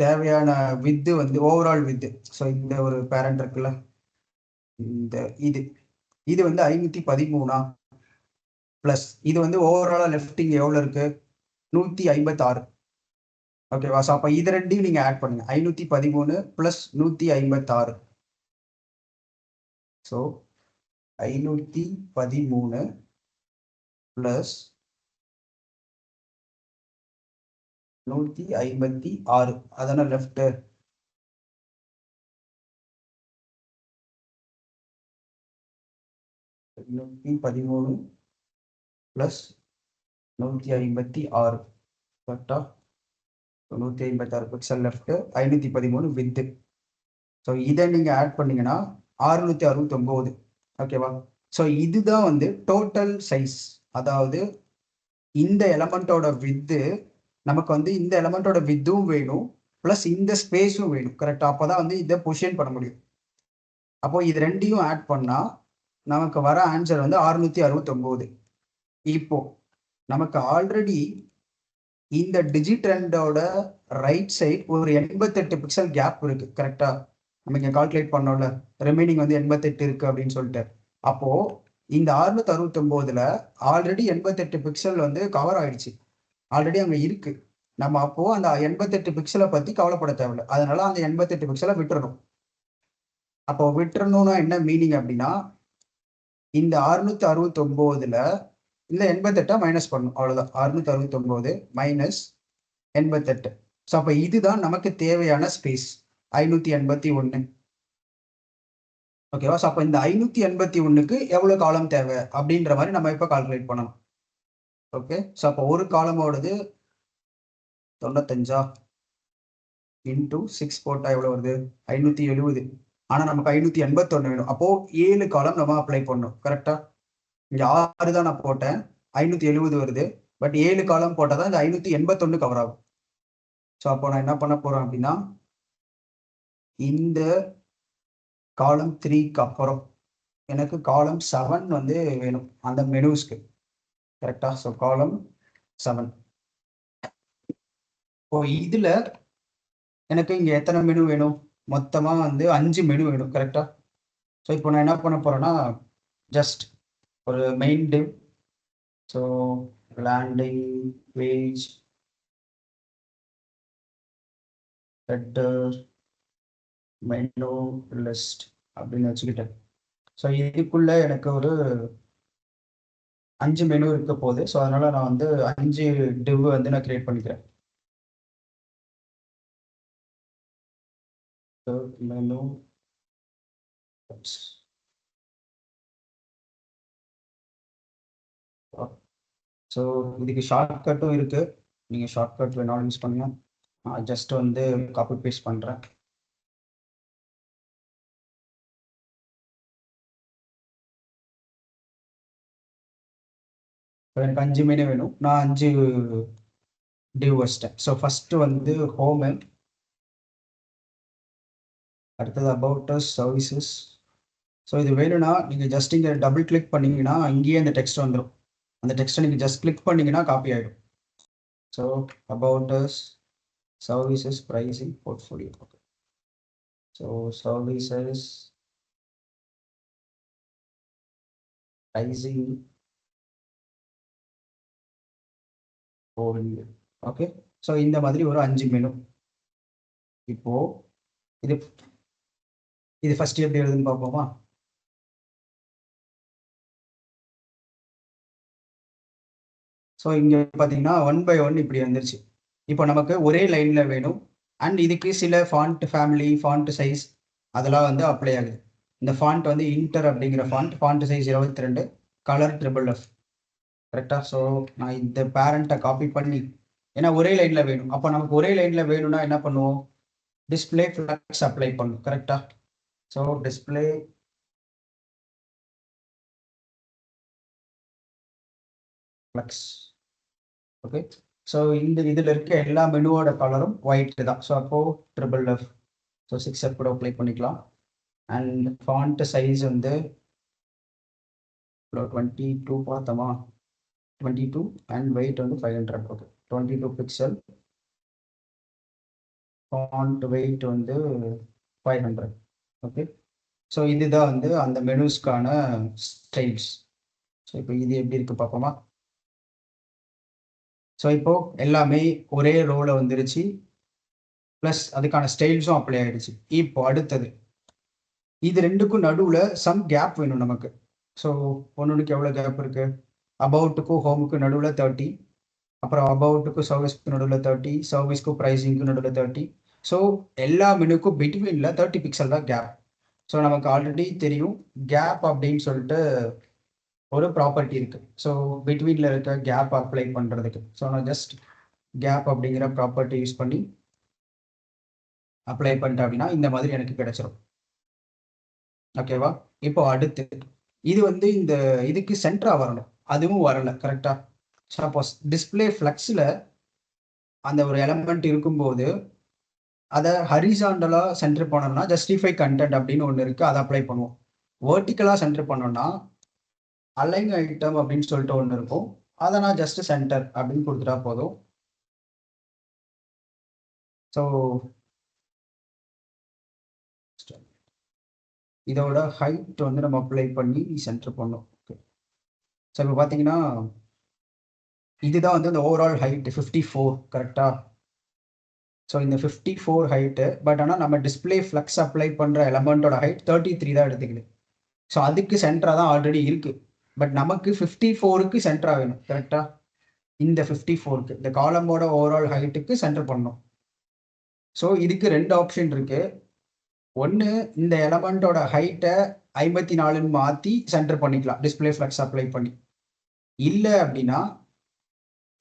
தேவையான வித்து வந்து ஓவரால் வித்து. ஸோ இந்த ஒரு பேரண்ட் இருக்குல்ல, இந்த இது வந்து 513 பிளஸ் இது வந்து ஓவராலா லெஃப்டிங் எவ்வளவு இருக்கு? 156. ஓகேவா? ஸோ அப்போ இது ரெண்டையும் நீங்க ஆட் பண்ணுங்க. 513 பிளஸ் 156. ஸோ 513 பிளஸ் 156 அதான லெஃப்ட். 513 ப்ளஸ் 156 கரெக்டா? 156 பிக்சல் லெஃப்ட், 513 வித்து. ஸோ இதை நீங்க ஆட் பண்ணீங்கன்னா 669. ஓகேவா? ஸோ இதுதான் வந்து டோட்டல் சைஸ். அதாவது இந்த எலமெண்டோட வித்து நமக்கு வந்து இந்த எலமெண்டோட வித்தும் வேணும், ப்ளஸ் இந்த ஸ்பேஸும் வேணும். கரெக்டா? அப்போதான் வந்து இதை பொசிஷன் பண்ண முடியும். அப்போ இது ரெண்டையும் ஆட் பண்ணா நமக்கு வர ஆன்சர் வந்து 669. இப்போ நமக்கு ஆல்ரெடி இந்த டிஜிட்ரெண்டோட ரைட் சைட் ஒரு 88 பிக்சல் கேப் இருக்கு. கரெக்டா? நம்ம இங்க கால்குலேட் பண்ணோம்ல, ரிமைனிங் வந்து 88 இருக்கு அப்படின்னு சொல்லிட்டு. அப்போ இந்த 669ல ஆல்ரெடி 88 பிக்சல் வந்து கவர் ஆயிடுச்சு, ஆல்ரெடி அங்க இருக்கு. நம்ம அப்போ அந்த 88 பிக்சலை பத்தி கவலைப்பட தேவையில்லை. அதனால அந்த 88 பிக்சலை விட்டுறணும். அப்போ விட்டுறணும்னா என்ன மீனிங் அப்படின்னா, இந்த 669ல இந்த 88 மைனஸ் பண்ணும், அவ்வளவுதான். 669 மைனஸ் 88. ஸோ அப்போ இதுதான் நமக்கு தேவையான ஸ்பேஸ், 581. ஓகேவா? ஸோ அப்போ இந்த 581க்கு எவ்வளவு காலம் தேவை அப்படின்ற மாதிரி நம்ம இப்போ கால்குலேட் பண்ணணும். ஓகே, ஸோ அப்போ ஒரு காலமோடது 95 இன்டூ 6 போட்டா எவ்வளவு வருது? 570. ஆனா நமக்கு 581 வேணும். அப்போ 7 காலம் நம்ம அப்ளை பண்ணணும். கரெக்டா? இங்க 6 தான் நான் போட்டேன், 570 வருது. பட் 7 காலம் போட்டால் தான் இந்த 581 கவர் ஆகும். ஸோ அப்போ நான் என்ன பண்ண போறேன் அப்படின்னா, இந்த காலம் 3க்கு அப்புறம் எனக்கு காலம் 7 வந்து வேணும் அந்த மெனுஸ்க்கு. கரெக்டா? ஸோ காலம் 7. இப்போ இதுல எனக்கு இங்க எத்தனை மெனு வேணும்? மொத்தமா வந்து 5 மெனு வேணும். கரெக்டா? ஸோ இப்போ நான் என்ன பண்ண போறேன்னா, ஜஸ்ட் ஒரு main div, so landing page header menu list அப்படின்னு வச்சுக்கிட்டேன். ஸோ இதுக்குள்ள எனக்கு ஒரு 5 மெனு இருக்க போகுது. ஸோ அதனால நான் வந்து 5 டிவ் வந்து நான் கிரியேட் பண்ணிக்கிறேன். மெனு ஸோ இதுக்கு ஷார்ட்கட்டும் இருக்கு, நீங்க ஷார்ட்கட் வேணாலும் யூஸ் பண்ணுங்க. நான் ஜஸ்ட் வந்து காப்பி பேஸ்ட் பண்றேன். எனக்கு 5 மெனு வேணும், நான் 5 டிவ் வச்சிட்டேன். ஸோ ஃபர்ஸ்ட் வந்து ஹோமு, அடுத்தது அபவுட் அஸ், சர்வீசஸ். ஸோ இது வேணும்னா நீங்கள் ஜஸ்ட் இங்கே டபுள் கிளிக் பண்ணீங்கன்னா இங்கேயே அந்த டெக்ஸ்ட் வந்துடும். அந்த டெக்ஸ்ட்டை நீங்கள் ஜஸ்ட் கிளிக் பண்ணீங்கன்னா காப்பி ஆகிடும். So about us, services, pricing, portfolio. Okay, so services, pricing, portfolio. Okay, so இந்த மாதிரி ஒரு 5 மெனு. இப்போ இது ஃபர்ஸ்ட் எப்படி எழுதுன்னு பார்ப்போமா? ஸோ இங்கே பார்த்தீங்கன்னா 1 by 1 இப்படி வந்துருச்சு. இப்போ நமக்கு ஒரே லைன்ல வேணும். அண்ட் இதுக்கு சில ஃபாண்ட் ஃபேமிலி, ஃபாண்ட் சைஸ் அதெல்லாம் வந்து அப்ளை ஆகுது. இந்த ஃபாண்ட் வந்து இன்டர் அப்படிங்கிற ஃபாண்ட் சைஸ் 22, கலர் FFF. கரெக்டா? ஸோ நான் இந்த பேரண்ட்டை காப்பி பண்ணி, ஏன்னா ஒரே லைன்ல வேணும். அப்போ நமக்கு ஒரே லைன்ல வேணும்னா என்ன பண்ணுவோம்? டிஸ்பிளே ஃபிளக்ஸ் அப்ளை பண்ணும். கரெக்டா? So display flex. Okay, so இந்த இதில் இருக்க எல்லா மெனுவோட கலரும் ஒயிட் தான். ஸோ அப்போ FFF, ஸோ 6F கூட அப்ளை பண்ணிக்கலாம். அண்ட் ஃபாண்ட் சைஸ் வந்து 22 பார்த்தோமா? 22 அண்ட் வெயிட் வந்து 500. Okay, 22 pixel. ஃபாண்ட் வெயிட் வந்து 500. ஓகே, ஸோ இதுதான் வந்து அந்த மெனுஸ்க்கான ஸ்டைல்ஸ். ஸோ இப்போ இது எப்படி இருக்கு பார்ப்போமா? ஸோ இப்போ எல்லாமே ஒரே ரோல வந்துருச்சு, ப்ளஸ் அதுக்கான ஸ்டைல்ஸும் அப்ளை ஆயிடுச்சு. இப்போ அடுத்தது இது ரெண்டுக்கும் நடுவில் சம் கேப் வேணும் நமக்கு. ஸோ ஒன்றுக்கு எவ்வளோ கேப் இருக்கு? அபவுட்டுக்கும் ஹோமுக்கு நடுவில் 30, அப்புறம் அபவுட்டுக்கும் சர்வீஸ்க்கு நடுவில் 30, சர்வீஸ்க்கும் ப்ரைஸிங்க்கு நடுவில் 30. ஸோ எல்லா மெனுக்கும் பிட்வீனில் 30 பிக்சல் தான் கேப். ஸோ நமக்கு ஆல்ரெடி தெரியும் கேப் அப்படின்னு சொல்லிட்டு ஒரு ப்ராப்பர்ட்டி இருக்கு. ஸோ பிட்வீன்ல இருக்க கேப் அப்ளை பண்றதுக்கு. ஸோ நான் ஜஸ்ட் கேப் அப்படிங்கிற ப்ராப்பர்ட்டி யூஸ் பண்ணி அப்ளை பண்ணிட்டேன் அப்படின்னா இந்த மாதிரி எனக்கு கிடைச்சிரும். ஓகேவா? இப்போ அடுத்து இது வந்து இந்த இதுக்கு சென்டரா வரணும். அதுவும் வரல. கரெக்டா? சப்போஸ் டிஸ்பிளே ஃப்ளக்ஸ்ல அந்த ஒரு எலமெண்ட் இருக்கும்போது அதை ஹரிசாண்டலா சென்டர் பண்ணணும்னா ஜஸ்டிஃபை கண்டென்ட் அப்படின்னு ஒன்று இருக்கு. அதை அப்ளை பண்ணுவோம். வேர்டிக்கலா சென்டர் பண்ணோம்னா அலைன் ஐட்டம் அப்படின்னு சொல்லிட்டு ஒன்று இருக்கும். அதை நான் ஜஸ்ட் சென்டர் அப்படின்னு கொடுத்துட்டா போதும். ஸோ இதோட ஹைட் வந்து நம்ம அப்ளை பண்ணி சென்டர் பண்ணோம். ஓகே. ஸோ இப்போ பார்த்தீங்கன்னா இதுதான் வந்து அந்த ஓவரால் ஹைட் 54. கரெக்டா? ஸோ இந்த 54 ஹைட்டு. பட் ஆனால் நம்ம டிஸ்பிளே ஃப்ளக்ஸ் அப்ளை பண்ணுற எலமெண்ட்டோட ஹைட் 33 தான் எடுத்துக்குது. ஸோ அதுக்கு சென்டராக தான் ஆல்ரெடி இருக்கு. பட் நமக்கு 54க்கு சென்டராக வேணும். கரெக்டா? இந்த 54க்கு இந்த காலமோட ஓவரால் ஹைட்டுக்கு சென்டர் பண்ணணும். ஸோ இதுக்கு 2 ஆப்ஷன் இருக்கு. ஒன்று இந்த எலமெண்ட்டோட ஹைட்டை 54ன்னு மாற்றி சென்டர் பண்ணிக்கலாம் டிஸ்பிளே ஃப்ளக்ஸ் அப்ளை பண்ணி. இல்லை அப்படின்னா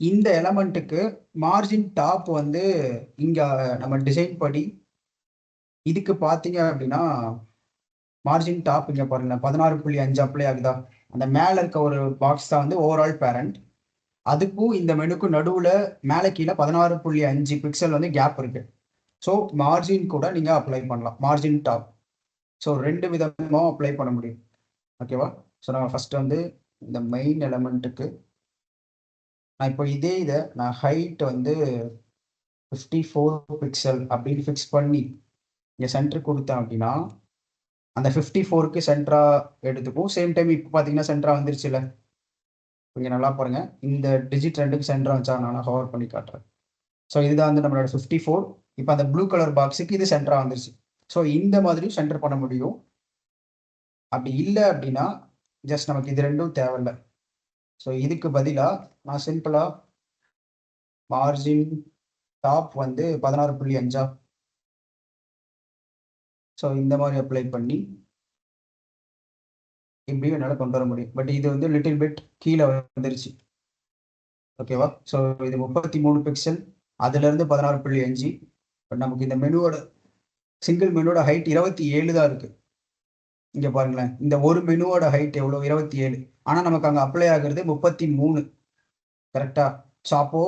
இந்த எலமெண்ட்டுக்கு மார்ஜின் டாப் வந்து இங்கே நம்ம டிசைன் படி இதுக்கு பார்த்தீங்க அப்படின்னா மார்ஜின் டாப் இங்கே பாருங்க 16.5 அப்ளை ஆகுதா? அந்த மேலே இருக்க ஒரு பாக்ஸ் தான் வந்து ஓவரால் பேரண்ட். அதுக்கும் இந்த மெனுக்கும் நடுவில் மேலே கீழே 16.5 பிக்சல் வந்து கேப் இருக்கு. ஸோ மார்ஜின் கூட நீங்கள் அப்ளை பண்ணலாம். Margin top. ஸோ 2 விதமாக அப்ளை பண்ண முடியும். ஓகேவா? ஸோ நம்ம ஃபர்ஸ்ட் வந்து இந்த மெயின் எலமெண்ட்டுக்கு நான் இப்போ இதை நான் ஹைட் வந்து 54 பிக்சல் அப்படின்னு ஃபிக்ஸ் பண்ணி இங்கே சென்டர் கொடுத்தேன் அப்படின்னா அந்த 54க்கு சென்டரா எடுத்துக்கும். சேம் டைம் இப்போ பார்த்தீங்கன்னா சென்டரா வந்துருச்சுல்ல. இங்கே நல்லா பாருங்க. இந்த டிஜிட் 2க்கு சென்டரா வச்சா நான் ஹவர் பண்ணி காட்டுறேன். ஸோ இதுதான் வந்து நம்மளோட 54. இப்போ அந்த ப்ளூ கலர் பாக்ஸுக்கு இது சென்டரா வந்துருச்சு. ஸோ இந்த மாதிரி சென்டர் பண்ண முடியும். அப்படி இல்லை அப்படின்னா ஜஸ்ட் நமக்கு இது ரெண்டும் தேவையில்லை. ஸோ இதுக்கு பதிலாக நான் சிம்பிளாக மார்ஜின் டாப் வந்து 16.5. ஸோ இந்த மாதிரி அப்ளை பண்ணி இப்படியும் என்னால் கொண்டு வர முடியும். பட் இது வந்து லிட்டில் பிட் கீழே வந்துருச்சு. ஓகேவா? ஸோ இது 33 பிக்சல், அதுலேருந்து 16.5. பட் நமக்கு இந்த மெனுவோட சிங்கிள் மெனுவோட ஹைட் 27 தான் இருக்கு. இங்கே பாருங்களேன். இந்த ஒரு மெனுவோட ஹைட் எவ்வளோ? 27. ஆனால் நமக்கு அங்கே அப்ளை ஆகுறது 33. கரெக்டா? ஸோ அப்போ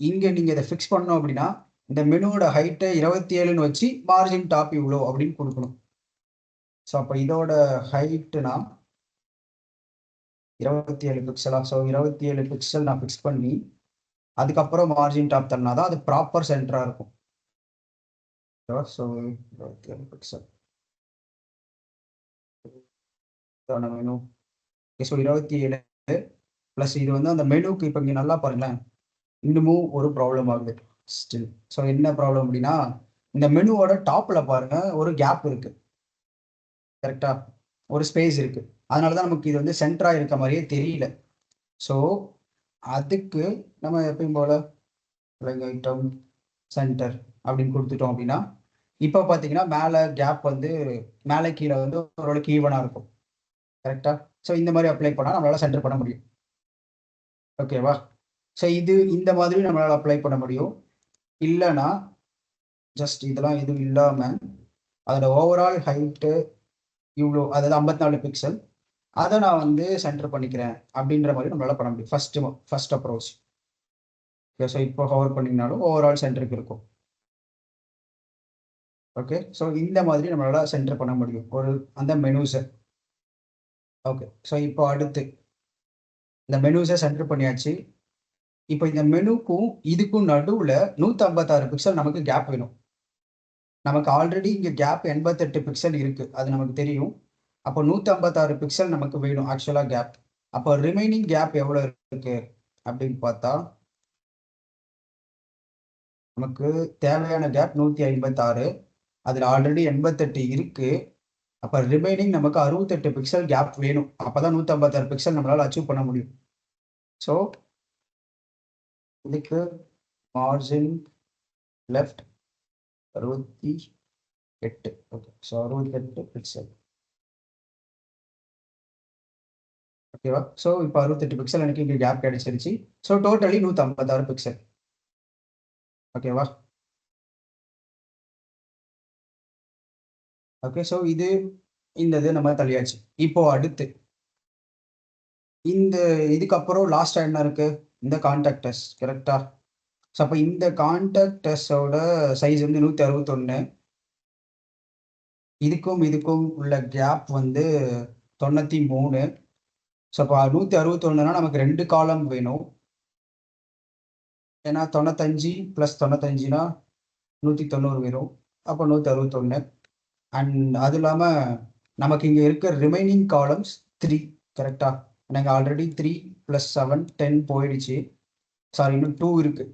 இங்கே நீங்கள் இதை ஃபிக்ஸ் பண்ணோம் அப்படின்னா இந்த மெனுவோட ஹைட்டை 27ன்னு வச்சு மார்ஜின் டாப் இவ்வளோ அப்படின்னு கொடுக்கணும். ஸோ அப்போ இதோட ஹைட்டுனா 27 பிக்சலா? ஸோ 27 பிக்சல் நான் ஃபிக்ஸ் பண்ணி அதுக்கப்புறம் மார்ஜின் டாப் தரனா தான் அது ப்ராப்பர் சென்டரா இருக்கும். So 27 pixel menu. So 27 plus இது வந்து அந்த மெனுக்கு இப்போ இங்கே நல்லா பாருங்களேன். இன்னமும் ஒரு ப்ராப்ளம் ஆகுது ஸ்டில். ஸோ என்ன ப்ராப்ளம் அப்படின்னா இந்த மெனுவோட டாப்பில் பாருங்க ஒரு கேப் இருக்கு. கரெக்டா? ஒரு ஸ்பேஸ் இருக்கு. அதனால தான் நமக்கு இது வந்து சென்டரா இருக்க மாதிரியே தெரியல. ஸோ அதுக்கு நம்ம எப்பயும் போல ஐட்டம் சென்டர் அப்படின்னு கொடுத்துட்டோம் அப்படின்னா இப்போ பார்த்தீங்கன்னா மேலே கேப் வந்து மேலே கீழே வந்து ஓரளவுக்கு ஈவனாக இருக்கும். கரெக்டா? ஸோ இந்த மாதிரி அப்ளை பண்ணால் நம்மளால சென்டர் பண்ண முடியும். ஓகேவா? ஸோ இது இந்த மாதிரி நம்மளால அப்ளை பண்ண முடியும். இல்லைன்னா ஜஸ்ட் இதெல்லாம் எதுவும் இல்லாமல் அதோட ஓவரால் ஹைட்டு இவ்வளோ, அதாவது 54 பிக்சல், அதை நான் வந்து சென்டர் பண்ணிக்கிறேன் அப்படின்ற மாதிரி நம்மளால பண்ண முடியும். First approach. ஸோ இப்போ ஹவர் பண்ணிங்கனாலும் ஓவரால் சென்டருக்கு இருக்கும். ஓகே. ஸோ இந்த மாதிரி நம்மளால சென்டர் பண்ண முடியும் ஒரு அந்த மெனுஸை. ஓகே. ஸோ இப்போ அடுத்து இந்த மெனுஸை சென்டர் பண்ணியாச்சு. இப்போ இந்த மெனுக்கும் இதுக்கும் நடுவில் 156 பிக்சல் நமக்கு கேப் வேணும். நமக்கு ஆல்ரெடி இங்கே கேப் 88 பிக்சல் இருக்கு. அது நமக்கு தெரியும். அப்போ 156 பிக்சல் நமக்கு வேணும் ஆக்சுவலாக கேப். அப்போ ரிமைனிங் கேப் எவ்வளோ இருக்கு அப்படின்னு பார்த்தா நமக்கு தேவையான கேப் 156. அதில் ஆல்ரெடி 88 இருக்கு. அப்போ ரிமைனிங் நமக்கு 68 பிக்சல் கேப் வேணும். அப்போதான் 156 பிக்சல் நம்மளால அச்சீவ் பண்ண முடியும். ஸோ இதுக்கு margin left 68. Okay. So 68 pixel. ஓகேவா? ஸோ இப்போ 68 பிக்சல் எனக்கு இங்கே கேப் கிடைச்சிருச்சு. So totally 156 pixel. ஓகேவா? ஓகே. ஸோ இந்த இது நம்ம தள்ளியாச்சு. இப்போ அடுத்து இந்த இதுக்கப்புறம் லாஸ்டா என்ன இருக்கு? இந்த கான்டாக்ட் டெஸ்ட் கரெக்ட்டா? ஸோ அப்ப இந்த கான்டாக்ட் டெஸ்ட்டோட சைஸ் வந்து 161. இதுக்கும் உள்ள கேப் வந்து 93. ஸோ அப்ப 161னா நமக்கு 2 காலம் வேணும். ஏன்னா 95 + 95னா 190 வரும். அப்போ 161. அண்ட் அது இல்லாம நமக்கு இங்க இருக்க ரிமைனிங் காலம்ஸ் 3 கரெக்ட்டா? எனக்கு ஆல்ரெடி 3 + 7 10 போயிடுச்சு. சாரி, இன்னும் 2 இருக்கு.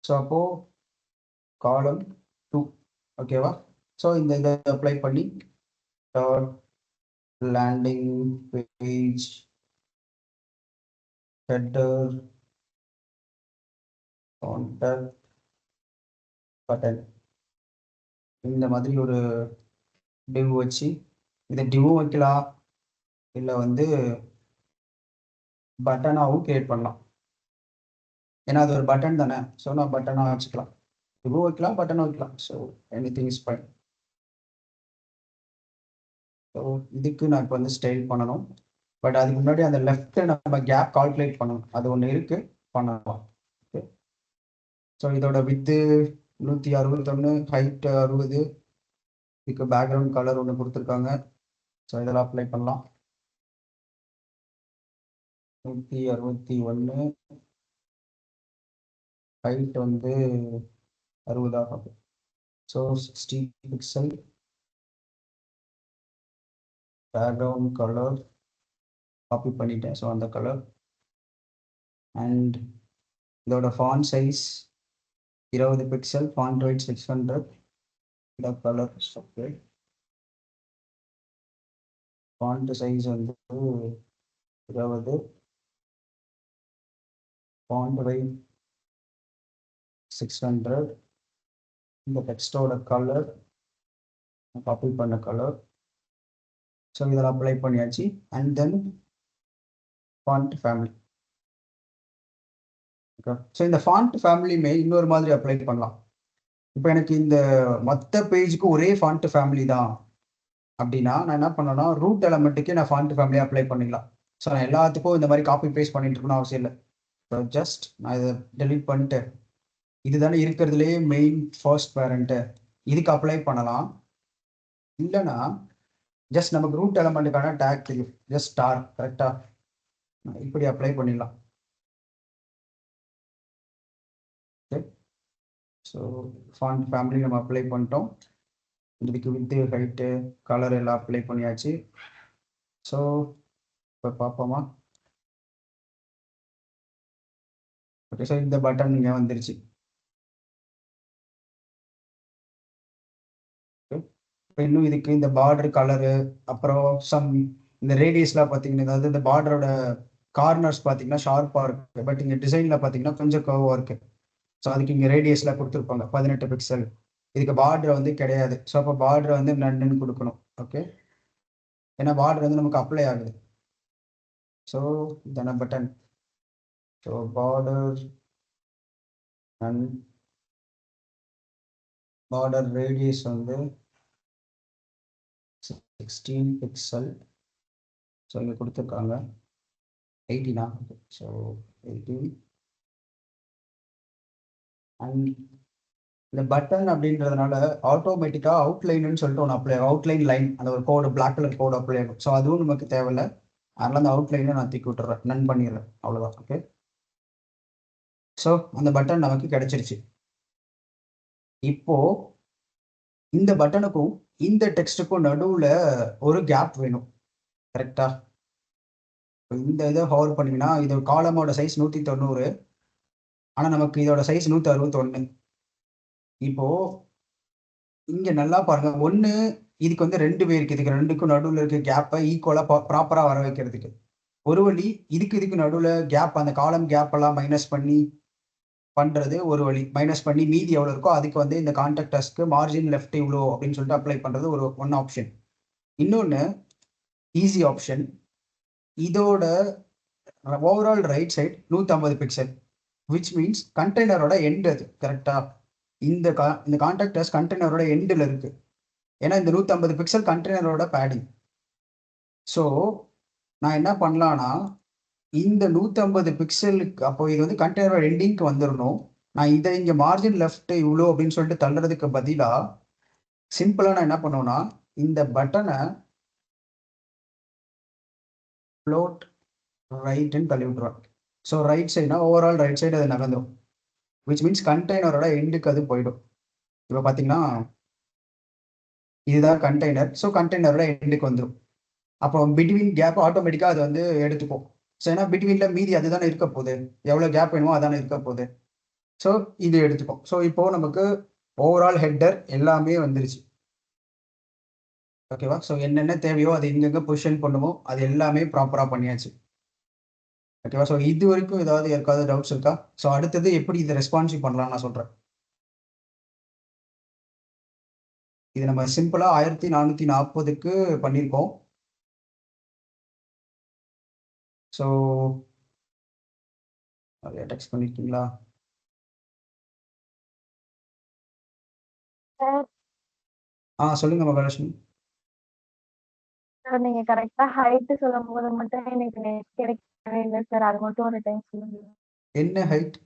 ஸோ அப்போ காலம் 2. ஓகேவா? ஸோ இந்த இதை அப்ளை பண்ணி landing page, header, contact button, இந்த மாதிரி ஒரு டிவ் வச்சு இதை டிவும் வைக்கலாம், இல்லை வந்து பட்டனாகவும் கிரியேட் பண்ணலாம். ஏன்னா அது ஒரு பட்டன் தானே. ஸோ நான் பட்டனாக வச்சுக்கலாம். டிவும் வைக்கலாம், பட்டனும் வைக்கலாம். So anything is fine. So இதுக்கு நான் இப்போ வந்து ஸ்டைல் பண்ணணும். பட் அதுக்கு முன்னாடி அந்த லெஃப்ட் நம்ம கேப் கால்குலேட் பண்ணணும். அது ஒன்று இருக்கு, பண்ணலாம். ஓகே. ஸோ இதோட வித்து 161, ஹைட் 60. இதுக்கு பேக்ரவுண்ட் கலர் ஒன்று கொடுத்துருக்காங்க. ஸோ இதெல்லாம் அப்ளை பண்ணலாம். 161, ஹைட் வந்து 60 ஆகும். So 60 pixel. Background colour copy பண்ணிட்டேன். ஸோ அந்த கலர். அண்ட் இதோட font size 20 pixel. Font weight 600. இந்த கலர் ஓகே. ஃபாண்ட் சைஸ் வந்து 20. Font weight 600. இந்த டெக்ஸ்டோட கலர் காப்பி பண்ண கலர். ஸோ இதெல்லாம் அப்ளை பண்ணியாச்சு. And then font family. Okay. So இந்த ஃபாண்ட் ஃபேமிலியுமே இன்னொரு மாதிரி அப்ளை பண்ணலாம். இப்போ எனக்கு இந்த மொத்த பேஜுக்கு ஒரே ஃபாண்ட் ஃபேமிலி தான் அப்படின்னா நான் என்ன பண்ணேன்னா ரூட் எலமெண்ட்டுக்கே நான் ஃபாண்ட் ஃபேமிலி அப்ளை பண்ணிக்கலாம். ஸோ நான் எல்லாத்துக்கும் இந்த மாதிரி காப்பி பேஸ்ட் பண்ணிட்டு இருக்கணும்னு அவசியம் இல்லை. ஸோ ஜஸ்ட் நான் இதை டெலீட் பண்ணிட்டு இதுதானே இருக்கிறதுலே மெயின் ஃபர்ஸ்ட் பேரண்ட்டு, இதுக்கு அப்ளை பண்ணலாம். இல்லைன்னா ஜஸ்ட் நமக்கு ரூட் எலமெண்ட்டுக்கான டேக் தெரியும், ஜஸ்ட் ஸ்டார் கரெக்டாக இப்படி அப்ளை பண்ணிடலாம். ஓகே. ஸோ ஃபாண்ட் ஃபேமிலி நம்ம அப்ளை பண்ணிட்டோம். இதுக்கு வித்து, ஹைட்டு, கலர் எல்லாம் அப்ளை பண்ணியாச்சு. ஸோ இப்போ பார்ப்போமா? ஓகே. ஸோ இந்த பட்டன் இங்கே வந்துருச்சு. இப்போ இன்னும் இதுக்கு இந்த பார்டர் கலரு, அப்புறம் இந்த ரேடியஸ்லாம் பார்த்தீங்கன்னா, அதாவது இந்த பார்டரோட கார்னர்ஸ் பார்த்தீங்கன்னா ஷார்ப்பாக இருக்குது. பட் இங்கே டிசைனில் பார்த்தீங்கன்னா கொஞ்சம் கர்வாக இருக்குது. ஸோ அதுக்கு இங்கே ரேடியஸ்லாம் கொடுத்துருப்பாங்க 18 பிக்சல். இதுக்கு பார்டர் வந்து கிடையாது. ஸோ அப்போ பார்டர் வந்து நன்னு கொடுக்கணும். ஓகே. ஏன்னா பார்டர் வந்து நமக்கு அப்ளை ஆகுது. ஸோ இதன button. So border none, border radius வந்து 16 பிக்சல். ஸோ இங்கே கொடுத்துருக்காங்க 18. ஸோ 18. அண்ட் இந்த பட்டன் அப்படின்றதுனால ஆட்டோமேட்டிக்காக அவுட்லைன்னு சொல்லிட்டு ஒன்று அப்ளை, அவுட்லைன் லைன், அந்த ஒரு கோடு, பிளாக் கலர் கோடு அப்ளை ஆகும். ஸோ அதுவும் நமக்கு தேவையில்லை. அதனால அந்த அவுட்லைனை நான் தூக்கி விட்டுறேன், நன் பண்ணிடுறேன், அவ்வளோதான். ஓகே. ஸோ அந்த பட்டன் நமக்கு கிடைச்சிருச்சு. இப்போ இந்த பட்டனுக்கும் இந்த டெக்ஸ்ட்டுக்கும் நடுவில் ஒரு கேப் வேணும் கரெக்டா? இந்த இதை ஹவர் பண்ணிங்கன்னா இது காலமோட சைஸ் 190. ஆனால் நமக்கு இதோட சைஸ் 161. இப்போ இங்க நல்லா பாருங்க. ஒன்று இதுக்கு வந்து 2 வே இருக்கு. இதுக்கு 2க்கும் நடுவில் இருக்க கேப்பை ஈக்குவலாக ப்ராப்பராக வர வைக்கிறதுக்கு ஒரு வழி. இதுக்கு நடுவில் கேப், அந்த காலம் கேப் எல்லாம் மைனஸ் பண்ணி பண்றது ஒரு வழி. மைனஸ் பண்ணி மீதி எவ்வளோ இருக்கோ அதுக்கு வந்து இந்த கான்டாக்டர்ஸ்க்கு மார்ஜின் லெஃப்ட் இவ்வளோ அப்படின்னு சொல்லிட்டு அப்ளை பண்ணுறது ஒன் ஆப்ஷன். இன்னொன்று ஈஸி ஆப்ஷன். இதோட overall right side 150 pixel, which means கண்டெய்னரோட எண்ட் அது கரெக்டா. இந்த கான்டாக்டர்ஸ் கண்டெய்னரோட எண்டில் இருக்கு. ஏன்னா இந்த 150 பிக்சல் கண்டெய்னரோட பேடிங். ஸோ நான் என்ன பண்ணலான்னா, இந்த 150 பிக்சலுக்கு அப்போ இது வந்து கண்டெய்னரோட எண்டிங்க்கு வந்துடணும். நான் இதை இங்கே மார்ஜின் லெஃப்ட் இவ்வளோ அப்படின்னு சொல்லிட்டு தள்ளுறதுக்கு பதிலாக சிம்பிளாக நான் என்ன பண்ணுவேன்னா, இந்த பட்டனை ஃப்ளோட் ரைட்டுன்னு தள்ளி விட்டுருவேன். ஸோ ரைட் சைடுனா ஓவரால் ரைட் சைடு அது நகர்ந்துடும், விச் மீன்ஸ் கண்டெய்னரோட எண்டுக்கு அது போயிடும். இப்போ பார்த்தீங்கன்னா இதுதான் கண்டெய்னர். ஸோ கண்டெய்னரோட எண்டுக்கு வந்துடும். அப்போ பிட்வீன் கேப் ஆட்டோமேட்டிக்காக அது வந்து எடுத்துக்கும். ஸோ ஏன்னா பிட்வீனில் மீதி அதுதானே இருக்க போகுது, எவ்வளோ கேப் வேணுமோ அதானே இருக்க போகுது. ஸோ இது எடுத்துக்கும். ஸோ இப்போது நமக்கு ஓவரால் ஹெட்டர் எல்லாமே வந்துருச்சு. ஓகேவா. ஸோ என்னென்ன தேவையோ அது எங்கெங்கே பொசிஷன் பண்ணுமோ அது எல்லாமே ப்ராப்பராக பண்ணியாச்சு. ஓகேவா. ஸோ இது வரைக்கும் ஏதாவது யாருக்காவது டவுட்ஸ் இருக்கா? ஸோ அடுத்தது எப்படி இதை ரெஸ்பான்சிவ் பண்ணலாம்னு நான் சொல்கிறேன். இது நம்ம சிம்பிளாக 1440க்கு பண்ணியிருக்கோம். ஸோ அதை டெக்ஸ்ட் பண்ணியிருக்கீங்களா? சொல்லுங்க மகாலட்சுமி. சார் நீங்க கரெக்டா ஹைட் சொல்லும்போது மட்டும் எனக்கு நெட் கிடைக்கவே இல்லை சார். அது மட்டும் ஒரு டைம் சொல்லுங்க. என்ன ஹைட்?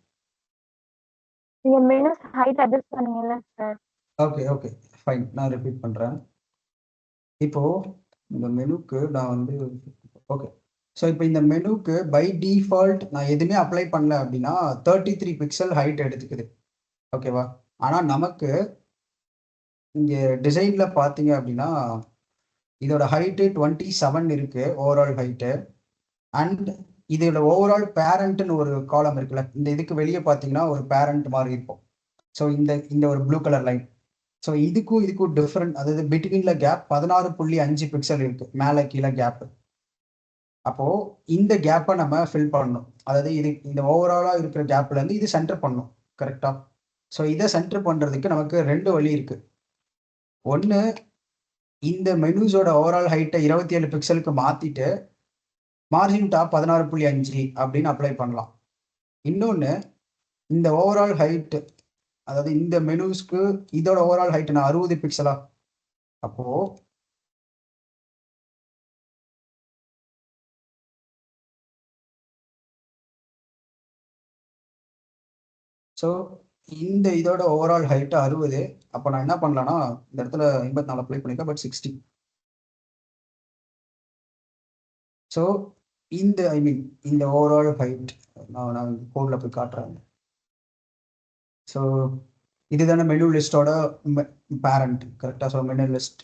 நீங்க மெனு ஹைட் அட்ஜஸ்ட் பண்ணீங்கல்ல சார். ஓகே ஃபைன், நான் ரிப்பீட் பண்ணுறேன். இப்போது இந்த மெனுக்கு நான் வந்து ஓகே. ஸோ இப்போ இந்த மெனுக்கு பை டிஃபால்ட் நான் எதுவுமே அப்ளை பண்ணல அப்படின்னா 33 பிக்சல் ஹைட் எடுத்துக்குது. ஓகேவா. ஆனால் நமக்கு இங்கே டிசைனில் பார்த்தீங்க அப்படின்னா இதோட ஹைட்டு 27 இருக்குது ஓவரால் ஹைட்டு. அண்ட் இதோட ஓவரால் பேரண்ட்னு ஒரு காலம் இருக்குல்ல, இந்த இதுக்கு வெளியே பார்த்தீங்கன்னா ஒரு பேரண்ட் மாதிரி இருக்கும். ஸோ இந்த ஒரு ப்ளூ கலர் லைன். ஸோ இதுக்கும் டிஃப்ரெண்ட், அதாவது பிட்வீனில் கேப் 16.5 பிக்சல் இருக்குது, மேலே கீழே கேப்பு. அப்போது இந்த கேப்பை நம்ம ஃபில் பண்ணணும். அதாவது இந்த ஓவராலாக இருக்கிற கேப்லேருந்து இது சென்டர் பண்ணணும் கரெக்டாக. ஸோ இதை சென்டர் பண்ணுறதுக்கு நமக்கு 2 வழி இருக்குது. ஒன்று, இந்த மெனுஸோட ஓவரால் ஹைட்டை 27 பிக்சலுக்கு மாற்றிட்டு மார்ஜின் டாப் 16.5 அப்படின்னு அப்ளை பண்ணலாம். இன்னொன்று, இந்த ஓவரால் ஹைட்டு, அதாவது இந்த மெனுஸ்க்கு இதோட ஓவரால் ஹைட் நான் 60 பிக்சலா. அப்போ ஸோ இந்த இதோட ஓவரால் ஹைட்டு 60. அப்போ நான் என்ன பண்ணலான்னா இந்த இடத்துல 84 அப்ளை பண்ணியிருக்கேன், பட் 60. ஸோ ஐ மீன் இந்த ஓவரால் ஹைட் நான் கோடில் போய் காட்டுறேன். ஸோ இதுதானே மெனு லிஸ்டோட பேரண்ட் கரெக்டாக. ஸோ மெனு லிஸ்ட்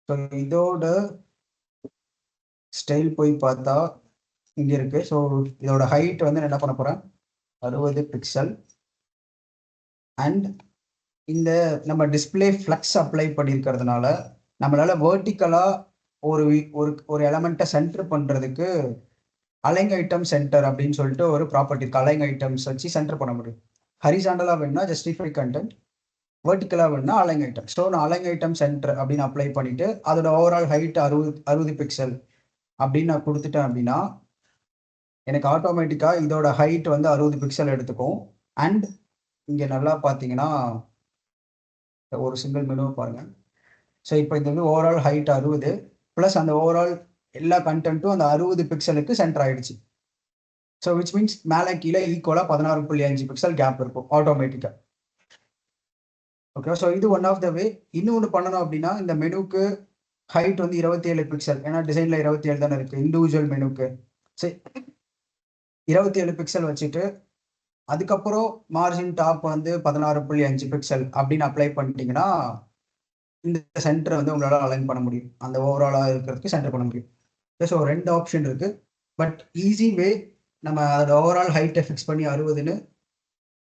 ஸோ இதோட ஸ்டைல் போய் பார்த்தா இங்கே இருக்குது. ஸோ இதோட ஹைட் வந்து நான் என்ன பண்ண போகிறேன், 60 பிக்சல். அண்ட் இந்த நம்ம டிஸ்பிளே ஃப்ளக்ஸ் அப்ளை பண்ணியிருக்கிறதுனால நம்மளால வேர்ட்டிக்கலாக ஒரு ஒரு ஒரு எலமெண்ட்டை சென்டர் பண்ணுறதுக்கு அலைங் ஐட்டம் சென்டர் அப்படின்னு சொல்லிட்டு ஒரு ப்ராப்பர்ட்டி இருக்குது. அலைங் ஐட்டம்ஸ் வச்சு சென்டர் பண்ண முடியும். ஹரிசாண்டலாக வேணும்னா ஜஸ்டிஃபை கண்டென்ட், வேர்ட்டிக்கலாக வேணும்னா அலைங் ஐட்டம். ஸோ நான் அலைங் ஐட்டம் சென்டர் அப்படின்னு அப்ளை பண்ணிவிட்டு அதோட ஓவரால் ஹைட் 60 பிக்சல் அப்படின்னு நான் கொடுத்துட்டேன் அப்படின்னா எனக்கு ஆட்டோமேட்டிக்காக இதோட ஹைட் வந்து 60 பிக்சல் எடுத்துக்கும். அண்ட் இங்கே நல்லா பார்த்தீங்கன்னா ஒரு சிங்கிள் மெனுவை பாருங்கள். ஸோ இப்போ இது வந்து ஓவரால் ஹைட் 60 ப்ளஸ் அந்த ஓவரால் எல்லா கண்டென்ட்டும் அந்த 60 பிக்சலுக்கு சென்டர் ஆகிடுச்சு. ஸோ விச் மீன்ஸ் மேலே கீழே ஈக்குவலாக 16.5 பிக்சல் கேப் இருக்கும் ஆட்டோமேட்டிக்காக. ஓகே. ஸோ இது ஒன் ஆஃப் த வே. இன்னொன்று பண்ணணும் அப்படின்னா இந்த மெனுக்கு ஹைட் வந்து 27 பிக்சல், ஏன்னா டிசைனில் 27 தானே இருக்குது இண்டிவிஜுவல் மெனுக்கு. சரி, 27 பிக்சல் வச்சுட்டு அதுக்கப்புறம் மார்ஜின் டாப் வந்து 16.5 பிக்சல் அப்படின்னு அப்ளை பண்ணிட்டீங்கன்னா இந்த சென்டர் வந்து உங்களால் அலைன் பண்ண முடியும், அந்த ஓவராலாக இருக்கிறதுக்கு சென்டர் பண்ண முடியும். ஸோ 2 ஆப்ஷன் இருக்குது. பட் ஈஸி வே, நம்ம அதோட ஓவரால் ஹைட்டை ஃபிக்ஸ் பண்ணி 60ன்னு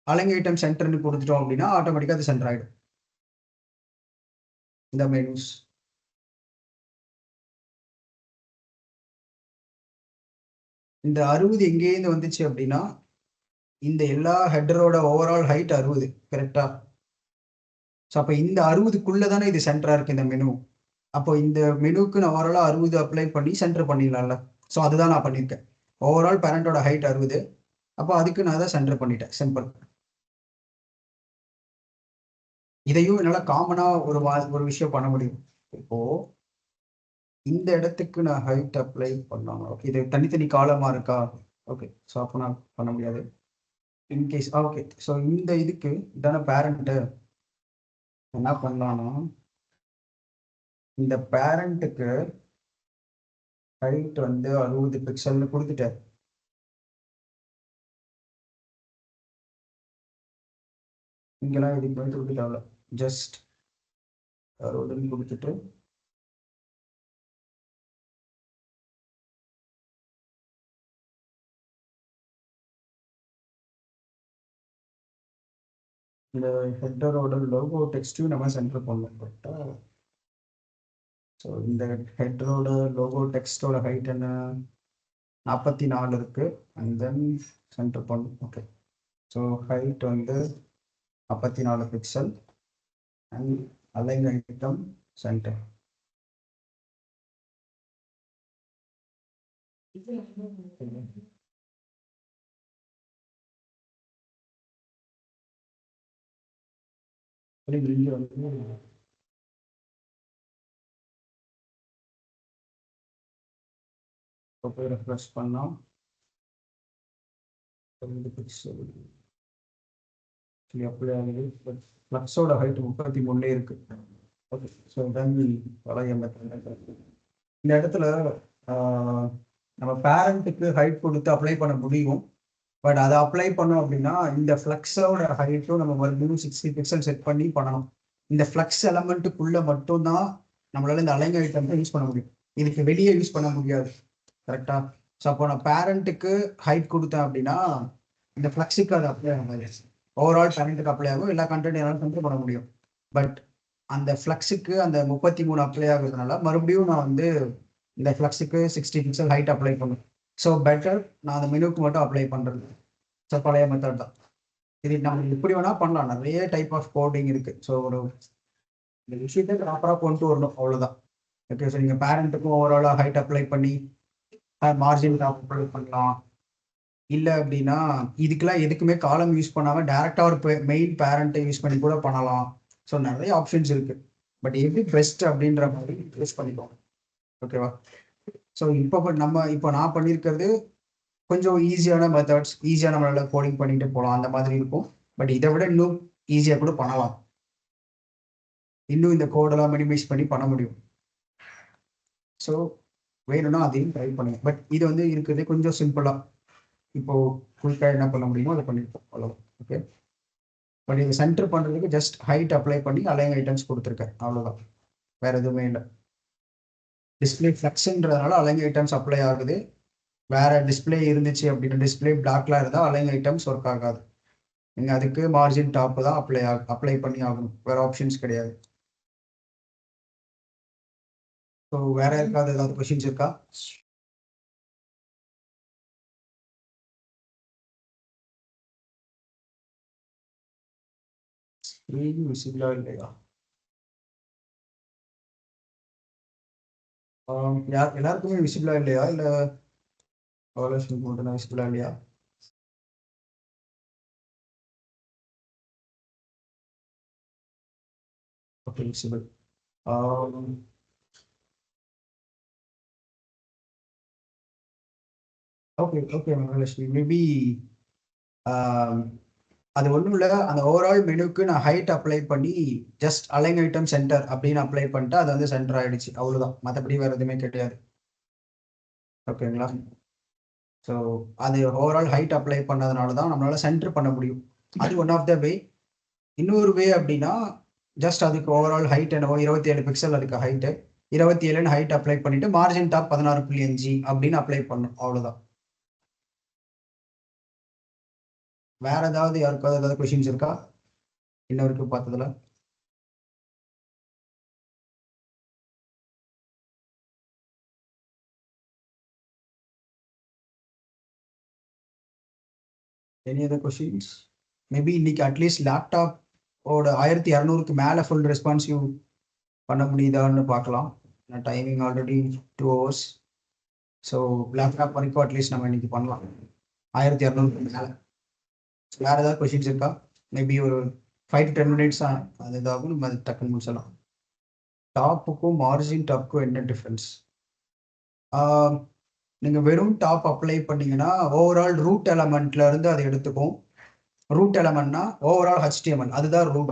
அலைன் ஐட்டம் சென்டர்னு கொடுத்துட்டோம் அப்படின்னா ஆட்டோமேட்டிக்காக அது சென்டர் ஆகிடும் இந்த மெனுஸ். இந்த 60 எங்கேருந்து வந்துச்சு அப்படின்னா இந்த எல்லா ஹெட்டரோட ஓவரால் ஹைட் 60, கரெக்டா? ஸோ அப்போ இந்த 60க்குள்ள தானே இது சென்டரா இருக்கு இந்த மெனு. அப்போ இந்த மெனுக்கு நான் ஓவராலாக 60 அப்ளை பண்ணி சென்டர் பண்ணிடலாம்ல. ஸோ அதுதான் நான் பண்ணியிருக்கேன். ஓவரால் பேரண்டோட ஹைட் 60, அப்போ அதுக்கு நான் அதை சென்டர் பண்ணிட்டேன். சிம்பிள். இதையும் என்னால் காமனாக ஒரு விஷயம் பண்ண முடியும். இப்போ இந்த இடத்துக்கு நான் ஹைட் அப்ளை பண்ணலாம். ஓகே, இது தனித்தனி காலமாக இருக்கா? ஓகே, ஸோ அப்போ நான் பண்ண முடியாது. இன்கேஸ் ஓகே, ஸோ இந்த இதுக்கு இதான பேரண்ட்டு, என்ன பண்ணலாம்னா இந்த பேரண்ட்டுக்கு ஹைட் வந்து 60 பிக்சல்னு கொடுத்துட்டேன். இங்கெல்லாம் இதுக்கு வந்து கொடுத்துட்டாங்க. ஜஸ்ட் 60 கொடுத்துட்டு இந்த ஹெட்டரோட லோகோ டெக்ஸ்ட்டும் நம்ம சென்டர் பண்ணலாம். கரெக்டா? ஸோ இந்த ஹெட்டரோட லோகோ டெக்ஸ்டோட ஹைட் என்ன? 44 இருக்கு. அண்ட் தென் சென்டர் பண்ணும். ஓகே, ஸோ ஹைட் வந்து 44 pixel and align item centre. இங்கே வந்து போய் ரெஃப்ரெஷ் பண்ணோம். 2 பிக்சல் அப்படியே ஆகுது. பட் ஃப்ளக்ஸோட ஹைட் 33 இருக்கு. ஓகே, ஸோ தென் பழைய மெத்தட். இந்த இடத்துல நம்ம பேரண்ட்டுக்கு ஹைட் கொடுத்து அப்ளை பண்ண முடியும். பட் அதை அப்ளை பண்ணோம் அப்படின்னா இந்த ஃப்ளக்ஸோட ஹைட்டும் நம்ம மறுபடியும் 60 பிக்சல் செட் பண்ணி பண்ணணும். இந்த ஃப்ளக்ஸ் எலமெண்ட்டுக்குள்ள மட்டும்தான் நம்மளால இந்த அலைன் ஐட்டத்தை யூஸ் பண்ண முடியும். இதுக்கு வெளியே யூஸ் பண்ண முடியாது. கரெக்டா? ஸோ அப்போ நான் பேரண்ட்டுக்கு ஹைட் கொடுத்தேன் அப்படின்னா இந்த ஃப்ளக்ஸுக்கு அது அப்ளை ஆகாது. ஓவரால் பேரண்ட்டுக்கு அப்ளை ஆகும். எல்லா கண்டென்ட் என்னால் கண்ட்ரோல் பண்ண முடியும். பட் அந்த ஃப்ளக்ஸுக்கு அந்த 33 அப்ளை ஆகுறதுனால மறுபடியும் நான் வந்து இந்த ஃப்ளக்ஸுக்கு 60 பிக்சல் ஹைட் அப்ளை பண்ணும். ஸோ பெட்டர் நான் அந்த மெனுக்கு மட்டும் அப்ளை பண்ணுறது. ஸோ பழைய மெத்தட் தான் இது. நம்ம எப்படி வேணால் பண்ணலாம். நிறைய டைப் ஆஃப் கோடிங் இருக்குது. ஸோ ஒரு இந்த விஷயத்தை ப்ராப்பராக கொண்டு வரணும், அவ்வளோதான். ஓகே, ஸோ நீங்கள் பேரண்ட்டுக்கும் ஓவராலாக ஹைட் அப்ளை பண்ணி மார்ஜின் அப்ளை பண்ணலாம். இல்லை அப்படின்னா இதுக்கெல்லாம் எதுக்குமே காலம் யூஸ் பண்ணாமல் டேரெக்டாக ஒரு மெயின் பேரண்ட்டை யூஸ் பண்ணி கூட பண்ணலாம். ஸோ நிறைய ஆப்ஷன்ஸ் இருக்குது. பட் எது பெஸ்ட் அப்படின்ற மாதிரி யூஸ் பண்ணிக்கோங்க. ஓகேவா? ஸோ இப்போ நான் பண்ணியிருக்கிறது கொஞ்சம் ஈஸியான மெத்தட்ஸ், ஈஸியாக நம்மளால கோடிங் பண்ணிட்டு போகலாம், அந்த மாதிரி இருக்கும். பட் இதை விட இன்னும் ஈஸியாக கூட பண்ணலாம். இன்னும் இந்த கோடெல்லாம் மினிமைஸ் பண்ணி பண்ண முடியும். ஸோ வேணும்னா அதையும் ட்ரை பண்ணுங்க. பட் இது வந்து இருக்கிறது கொஞ்சம் சிம்பிளாக. இப்போ குயிக்காக என்ன பண்ண முடியுமோ அதை பண்ணியிருக்கோம், அவ்வளோதான். ஓகே, பட் இது சென்டர் பண்ணுறதுக்கு ஜஸ்ட் ஹைட் அப்ளை பண்ணி அலைன் ஐட்டம்ஸ் கொடுத்துருக்கேன், அவ்வளோதான். வேற எதுவுமே இல்லை. டிஸ்பிளே ஃப்ளக்ஸ்ன்றதுனால அலைன் ஐட்டம்ஸ் அப்ளை ஆகுது. வேற டிஸ்பிளே இருந்துச்சு அப்படின்னா, டிஸ்பிளே பிளாக்ல இருந்தால் அலைன் ஐட்டம்ஸ் ஒர்க் ஆகாது. நீங்கள் அதுக்கு மார்ஜின் டாப் தான் அப்ளை பண்ணி ஆகணும். வேற ஆப்ஷன்ஸ் கிடையாது. ஸோ வேற யாருக்காவது ஏதாவது கொஸ்டின்ஸ் இருக்கா? ஸ்க்ரீன் விசிபிளா இல்லையா? எல்லாருக்குமே விசிபிளா இல்லையா? இல்லை அவலட்சுமிக்கு மட்டும் தான் விசிபிளா இல்லையா? Okay, visible. Okay okay Mahalakshmi, maybe அது ஒன்றும் இல்லை. அந்த ஓவரால் மெனுக்கு நான் ஹைட் அப்ளை பண்ணி ஜஸ்ட் அலைன் ஐட்டம் சென்டர் அப்படின்னு அப்ளை பண்ணிட்டு அது வந்து சென்டர் ஆயிடுச்சு, அவ்வளோதான். மற்றபடி வேறு எதுவுமே கிடையாது. ஓகேங்களா? ஸோ அது ஓவரால் ஹைட் அப்ளை பண்ணதுனால தான் நம்மளால சென்டர் பண்ண முடியும். அது ஒன் ஆஃப் த வே. இன்னொரு வே அப்படின்னா ஜஸ்ட் அதுக்கு ஓவரால் ஹைட் என்னவோ 27 பிக்சல் அதுக்கு ஹைட்டு 27 ஹைட் அப்ளை பண்ணிட்டு மார்ஜின் டாப் 16.5 அப்படின்னு அப்ளை பண்ணும், அவ்வளோதான். வேற ஏதாவது யாருக்காவது ஏதாவது கொஷின்ஸ் இருக்கா இன்ன வரைக்கும் பார்த்ததுல? Any other questions? மேபி இன்னைக்கு அட்லீஸ்ட் லேப்டாப் ஓட 1200க்கு மேலே ஃபுல் ரெஸ்பான்சிவ் பண்ண முடியுதான்னு பார்க்கலாம். Timing already 2 hours. So laptop வரைக்கும் அட்லீஸ்ட் நம்ம இன்னைக்கு பண்ணலாம் 1200க்கு மேலே. வேறு ஏதாவது கொஷின்ஸ் இருக்கா? மேபி ஒரு 5 to 10 minutes அது இதாகும், நம்ம அது டக்குன்னு முடிச்சலாம். டாப்புக்கும் மார்ஜின் டாப்புக்கும் என்ன டிஃப்ரென்ஸ்? நீங்கள் வெறும் டாப் அப்ளை பண்ணீங்கன்னா ஓவரால் ரூட் எலமெண்ட்ல இருந்து அதை எடுத்துக்கும். ரூட் எலமெண்ட்னா ஓவரால் HTML, அதுதான் ரூட்.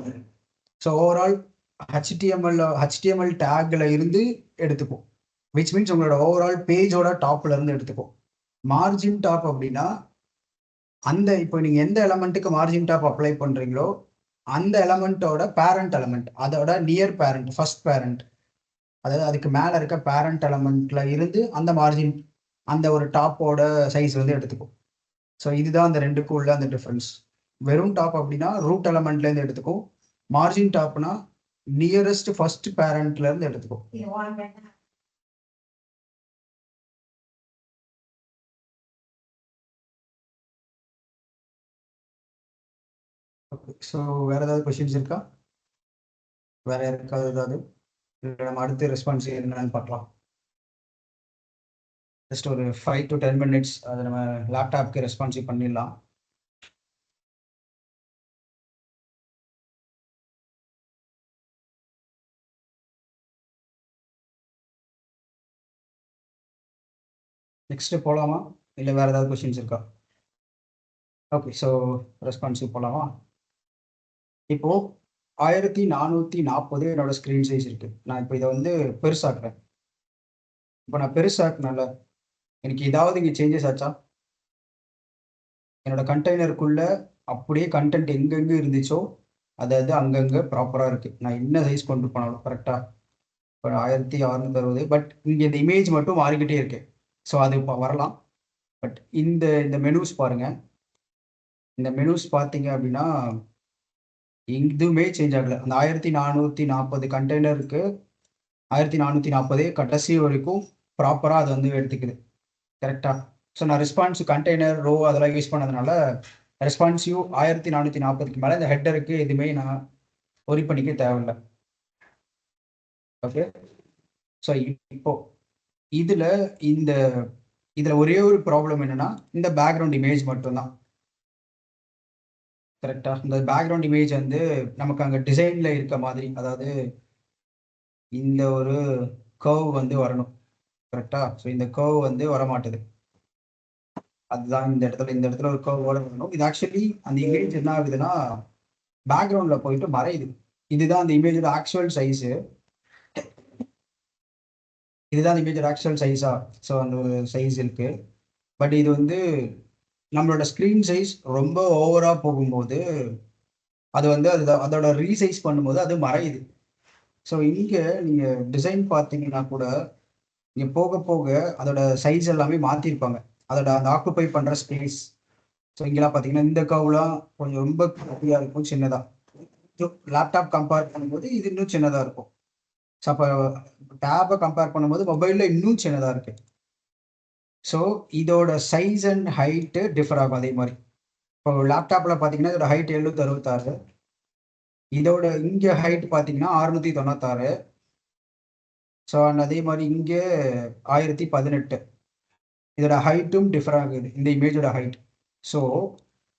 ஸோ ஓவரால் HTML டேக்ல இருந்து எடுத்துக்கும், விச் மீன்ஸ் உங்களோட ஓவரால் பேஜோட டாப்ல இருந்து எடுத்துக்கும். மார்ஜின் டாப் அப்படின்னா அந்த இப்போ நீங்க எந்த எலமெண்ட்டுக்கு மார்ஜின் டாப் அப்ளை பண்றீங்களோ அந்த எலமெண்ட்டோட பேரண்ட் எலமெண்ட், அதோட நியர் பேரண்ட், ஃபர்ஸ்ட் பேரண்ட், அதாவது அதுக்கு மேல இருக்க பேரண்ட் எலமெண்ட்ல இருந்து அந்த மார்ஜின், அந்த ஒரு டாப்போட சைஸ் வந்து எடுத்துக்கும். ஸோ இதுதான் அந்த ரெண்டுக்கும் உள்ள அந்த டிஃப்ரென்ஸ். வெறும் டாப் அப்படின்னா ரூட் எலமெண்ட்ல இருந்து எடுத்துக்கும். மார்ஜின் டாப்னா நியரஸ்ட் ஃபர்ஸ்ட் பேரண்ட்ல இருந்து எடுத்துக்கும். ஸோ வேற ஏதாவது கொஸ்டின்ஸ் இருக்கா? வேற யாருக்காவது ஏதாவது? நம்ம அடுத்த ரெஸ்பான்ஸ் என்னன்னு பார்க்கலாம். ஜஸ்ட் ஒரு 5 to 10 minutes அதை நம்ம லேப்டாப்க்கு ரெஸ்பான்சிவ் பண்ணிடலாம். நெக்ஸ்ட் போகலாமா, இல்லை வேற ஏதாவது கொஸ்டின்ஸ் இருக்கா? ஓகே, ஸோ ரெஸ்பான்சிவ் போகலாமா? இப்போ 1440 என்னோட ஸ்க்ரீன் சைஸ் இருக்கு. நான் இப்போ இதை வந்து பெருசாக்குறேன். இப்போ நான் பெருசாக்குனால எனக்கு ஏதாவது இங்கே சேஞ்சஸ் ஆச்சா? என்னோட கண்டெய்னருக்குள்ள அப்படியே கண்டென்ட் எங்கெங்கே இருந்துச்சோ அதாவது அங்கங்கே ப்ராப்பராக இருக்குது. நான் என்ன சைஸ் கொண்டு போனாலும் கரெக்டாக இப்போ 1660, பட் இங்கே இந்த இமேஜ் மட்டும் மாறிக்கிட்டே இருக்கு. ஸோ அது இப்போ வரலாம். பட் இந்த இந்த மெனூஸ் பாருங்க, இந்த மெனூஸ் பார்த்தீங்க அப்படின்னா எதுவுமே சேஞ்ச் ஆகலை. அந்த 1440 கண்டெய்னருக்கு 1440 கடைசி வரைக்கும் ப்ராப்பராக அது வந்து எடுத்துக்குது கரெக்டாக. ஸோ நான் ரெஸ்பான்சிவ் கண்டெய்னர் ரோ அதெல்லாம் யூஸ் பண்ணதுனால ரெஸ்பான்சிவ் 1440க்கு மேலே இந்த ஹெட்டருக்கு எதுவுமே நான் ஒரி பண்ணிக்க தேவையில்லை. ஓகே, ஸோ இப்போ இதில் இதில் ஒரே ஒரு ப்ராப்ளம் என்னன்னா இந்த பேக்ரவுண்ட் இமேஜ் மட்டும்தான். கரெக்டாக இந்த பேக்ரவுண்ட் இமேஜ் வந்து நமக்கு அங்கே டிசைனில் இருக்க மாதிரி, அதாவது இந்த ஒரு கர்வ் வந்து வரணும் கரெக்டாக. ஸோ இந்த கர்வ் வந்து வரமாட்டுது. அதுதான் இந்த இடத்துல ஒரு கர்வ் வரணும். இது ஆக்சுவலி அந்த இமேஜ் என்ன ஆகுதுன்னா பேக்ரவுண்ட்ல போயிட்டு மறையுது. இதுதான் அந்த இமேஜோட ஆக்சுவல் சைஸு. இதுதான் அந்த இமேஜோட ஆக்சுவல் சைஸா. ஸோ அந்த ஒரு சைஸ் இருக்கு. பட் இது வந்து நம்மளோட ஸ்க்ரீன் சைஸ் ரொம்ப ஓவரா போகும்போது அது வந்து அதோட ரீசைஸ் பண்ணும்போது அது மறையுது. ஸோ இங்கே நீங்கள் டிசைன் பார்த்தீங்கன்னா கூட இங்கே போக போக அதோட சைஸ் எல்லாமே மாற்றிருப்பாங்க, அதோட அந்த ஆக்குப்பை பண்ணுற ஸ்பேஸ். ஸோ இங்கெல்லாம் பார்த்தீங்கன்னா இந்த கவுலாம் கொஞ்சம் ரொம்ப குட்டியாக இருக்கும், சின்னதாக. லேப்டாப் கம்பேர் பண்ணும்போது இது இன்னும் சின்னதாக இருக்கும். ஸோ அப்போ டேப்பை கம்பேர் பண்ணும்போது மொபைலில் இன்னும் சின்னதாக இருக்கு. ஸோ இதோட சைஸ் அண்ட் ஹைட்டு டிஃபர் ஆகும். அதே மாதிரி இப்போ லேப்டாப்பில் பார்த்தீங்கன்னா இதோட ஹைட் 766, இதோட இங்கே ஹைட் பார்த்தீங்கன்னா 696. ஸோ அதே மாதிரி இங்கே 1018. இதோட ஹைட்டும் டிஃபர் ஆகுது, இந்த இமேஜோட ஹைட். ஸோ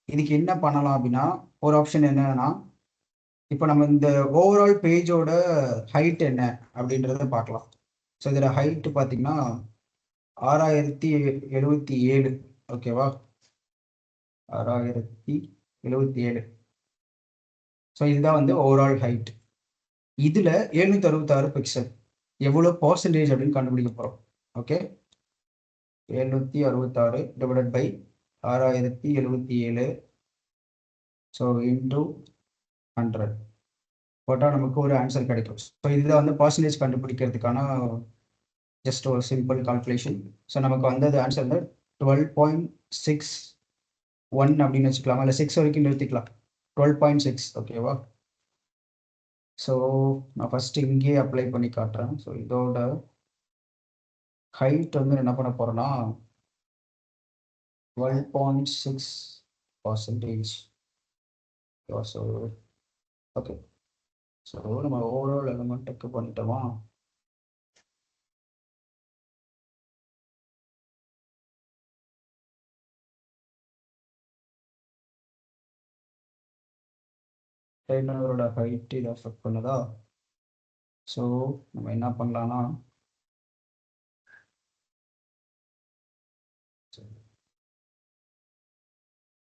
இதுக்கு என்ன பண்ணலாம் அப்படின்னா, ஒரு ஆப்ஷன் என்னன்னா, இப்போ நம்ம இந்த ஓவரால் பேஜோட ஹைட் என்ன அப்படின்றத பார்க்கலாம். ஸோ இதோட ஹைட்டு பார்த்தீங்கன்னா 6077. ஓகேவா, 6077. ஸோ இதுதான் வந்து ஓவரால் ஹைட். இதில் 766 பிக்சல் எவ்வளோ பர்சன்டேஜ் அப்படின்னு கண்டுபிடிக்க போகிறோம். Okay, 766 divided by 6077. So into 100 போட்டால் நமக்கு ஒரு ஆன்சர் கிடைக்கும். ஸோ இதில் வந்து பர்சன்டேஜ் கண்டுபிடிக்கிறதுக்கான ஜஸ்ட் ஒரு சிம்பிள் கால்குலேஷன். ஸோ நமக்கு வந்தது ஆன்சர் வந்து 12.61 அப்படின்னு வச்சுக்கலாமா, இல்லை 6 வரைக்கும் நிறுத்திக்கலாம். 12.6. ஓகேவா. ஸோ நான் ஃபஸ்ட்டு இங்கேயே அப்ளை பண்ணி காட்டுறேன். ஸோ இதோட ஹைட் வந்து என்ன பண்ண போகிறேன்னா 12.6 பர்சன்டேஜ். ஸோ ஓகே, ஸோ நம்ம ஓவரால் எலிமெண்ட்டுக்கு பண்ணிட்டோமா? கண்டெய்னரோட ஹைட் இதை அஃபெக்ட் பண்ணுதா? ஸோ நம்ம என்ன பண்ணலாம்னா,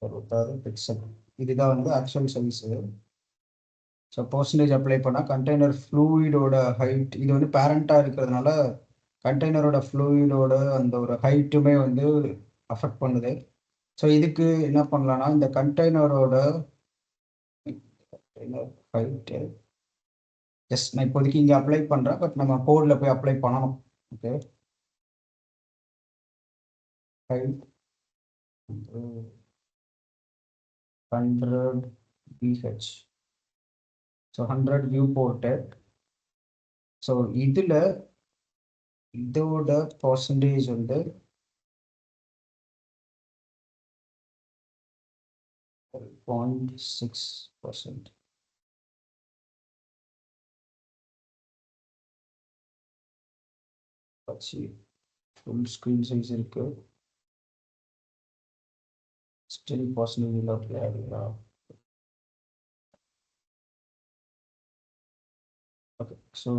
ஒரு 6 பிக்சல் இதுதான் வந்து actual size. So percentage apply பண்ணால் கண்டெய்னர் ஃப்ளூயிடோட ஹைட், இது வந்து பேரண்ட்டாக இருக்கிறதுனால கண்டெய்னரோட ஃப்ளூயிடோட அந்த ஒரு ஹைட்டுமே வந்து அஃபெக்ட் பண்ணுது. ஸோ இதுக்கு என்ன பண்ணலாம்னா, இந்த கண்டெய்னரோட ஹைட்டு ஜஸ்ட் நான் இப்போதைக்கு இங்கே அப்ளை பண்ணுறேன், பட் நம்ம கோடில் போய் அப்ளை பண்ணணும். Okay, height 100 BH. So 100 viewport. So இதில் இதோட பர்சன்டேஜ் வந்து 0.6%. வச்சு ஃபுல் ஸ்க்ரீன் சைஸ் இருக்கு, ஸ்டில் பர்சன்டேஜ் இல்லை அப்ளை ஆகுங்களா? ஓகே, ஸோ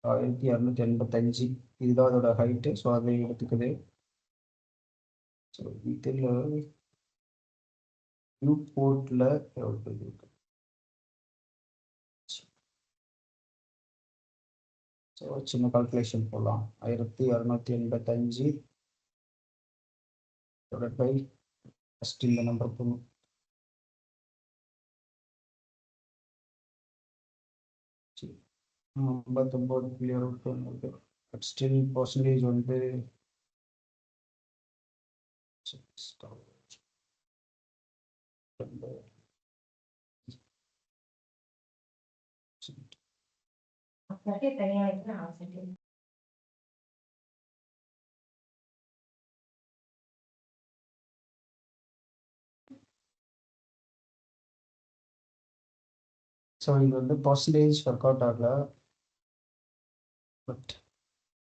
1285 இதுதான் அதோட ஹைட்டு. ஸோ அதை எடுத்துக்குது. ஸோ இதில் வியூ போர்ட்டில் எவ்வளோ இருக்கு? ஸோ சின்ன கால்குலேஷன் போடலாம். 1285 டிவைட் பை ஃபஸ்ட் இந்த நம்பர் போகணும். சரி, 59.69. பட் ஸ்டில் பர்சன்டேஜ் வந்து ஸோ இது வந்து பர்சன்டேஜ் ஒர்க் அவுட் ஆகல, but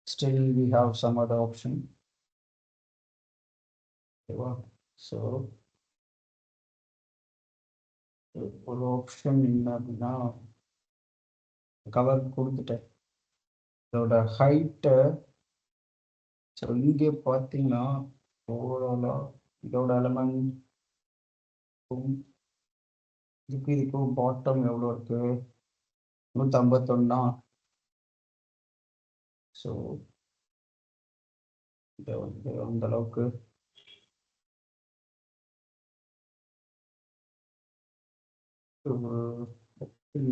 still we have some other option. ஓகேவா? ஸோ ஒரு ஆப்ஷன் என்ன அப்படின்னா, கவர் கொடுத்துட்டேன் இதோட ஹைட்டை. ஸோ இங்கே பார்த்தீங்கன்னா ஓவராலாக இதோட எலமெண்ட் இதுக்கும் பாட்டம் எவ்வளோ இருக்கு? 151. ஸோ இதை வந்து அந்த அளவுக்கு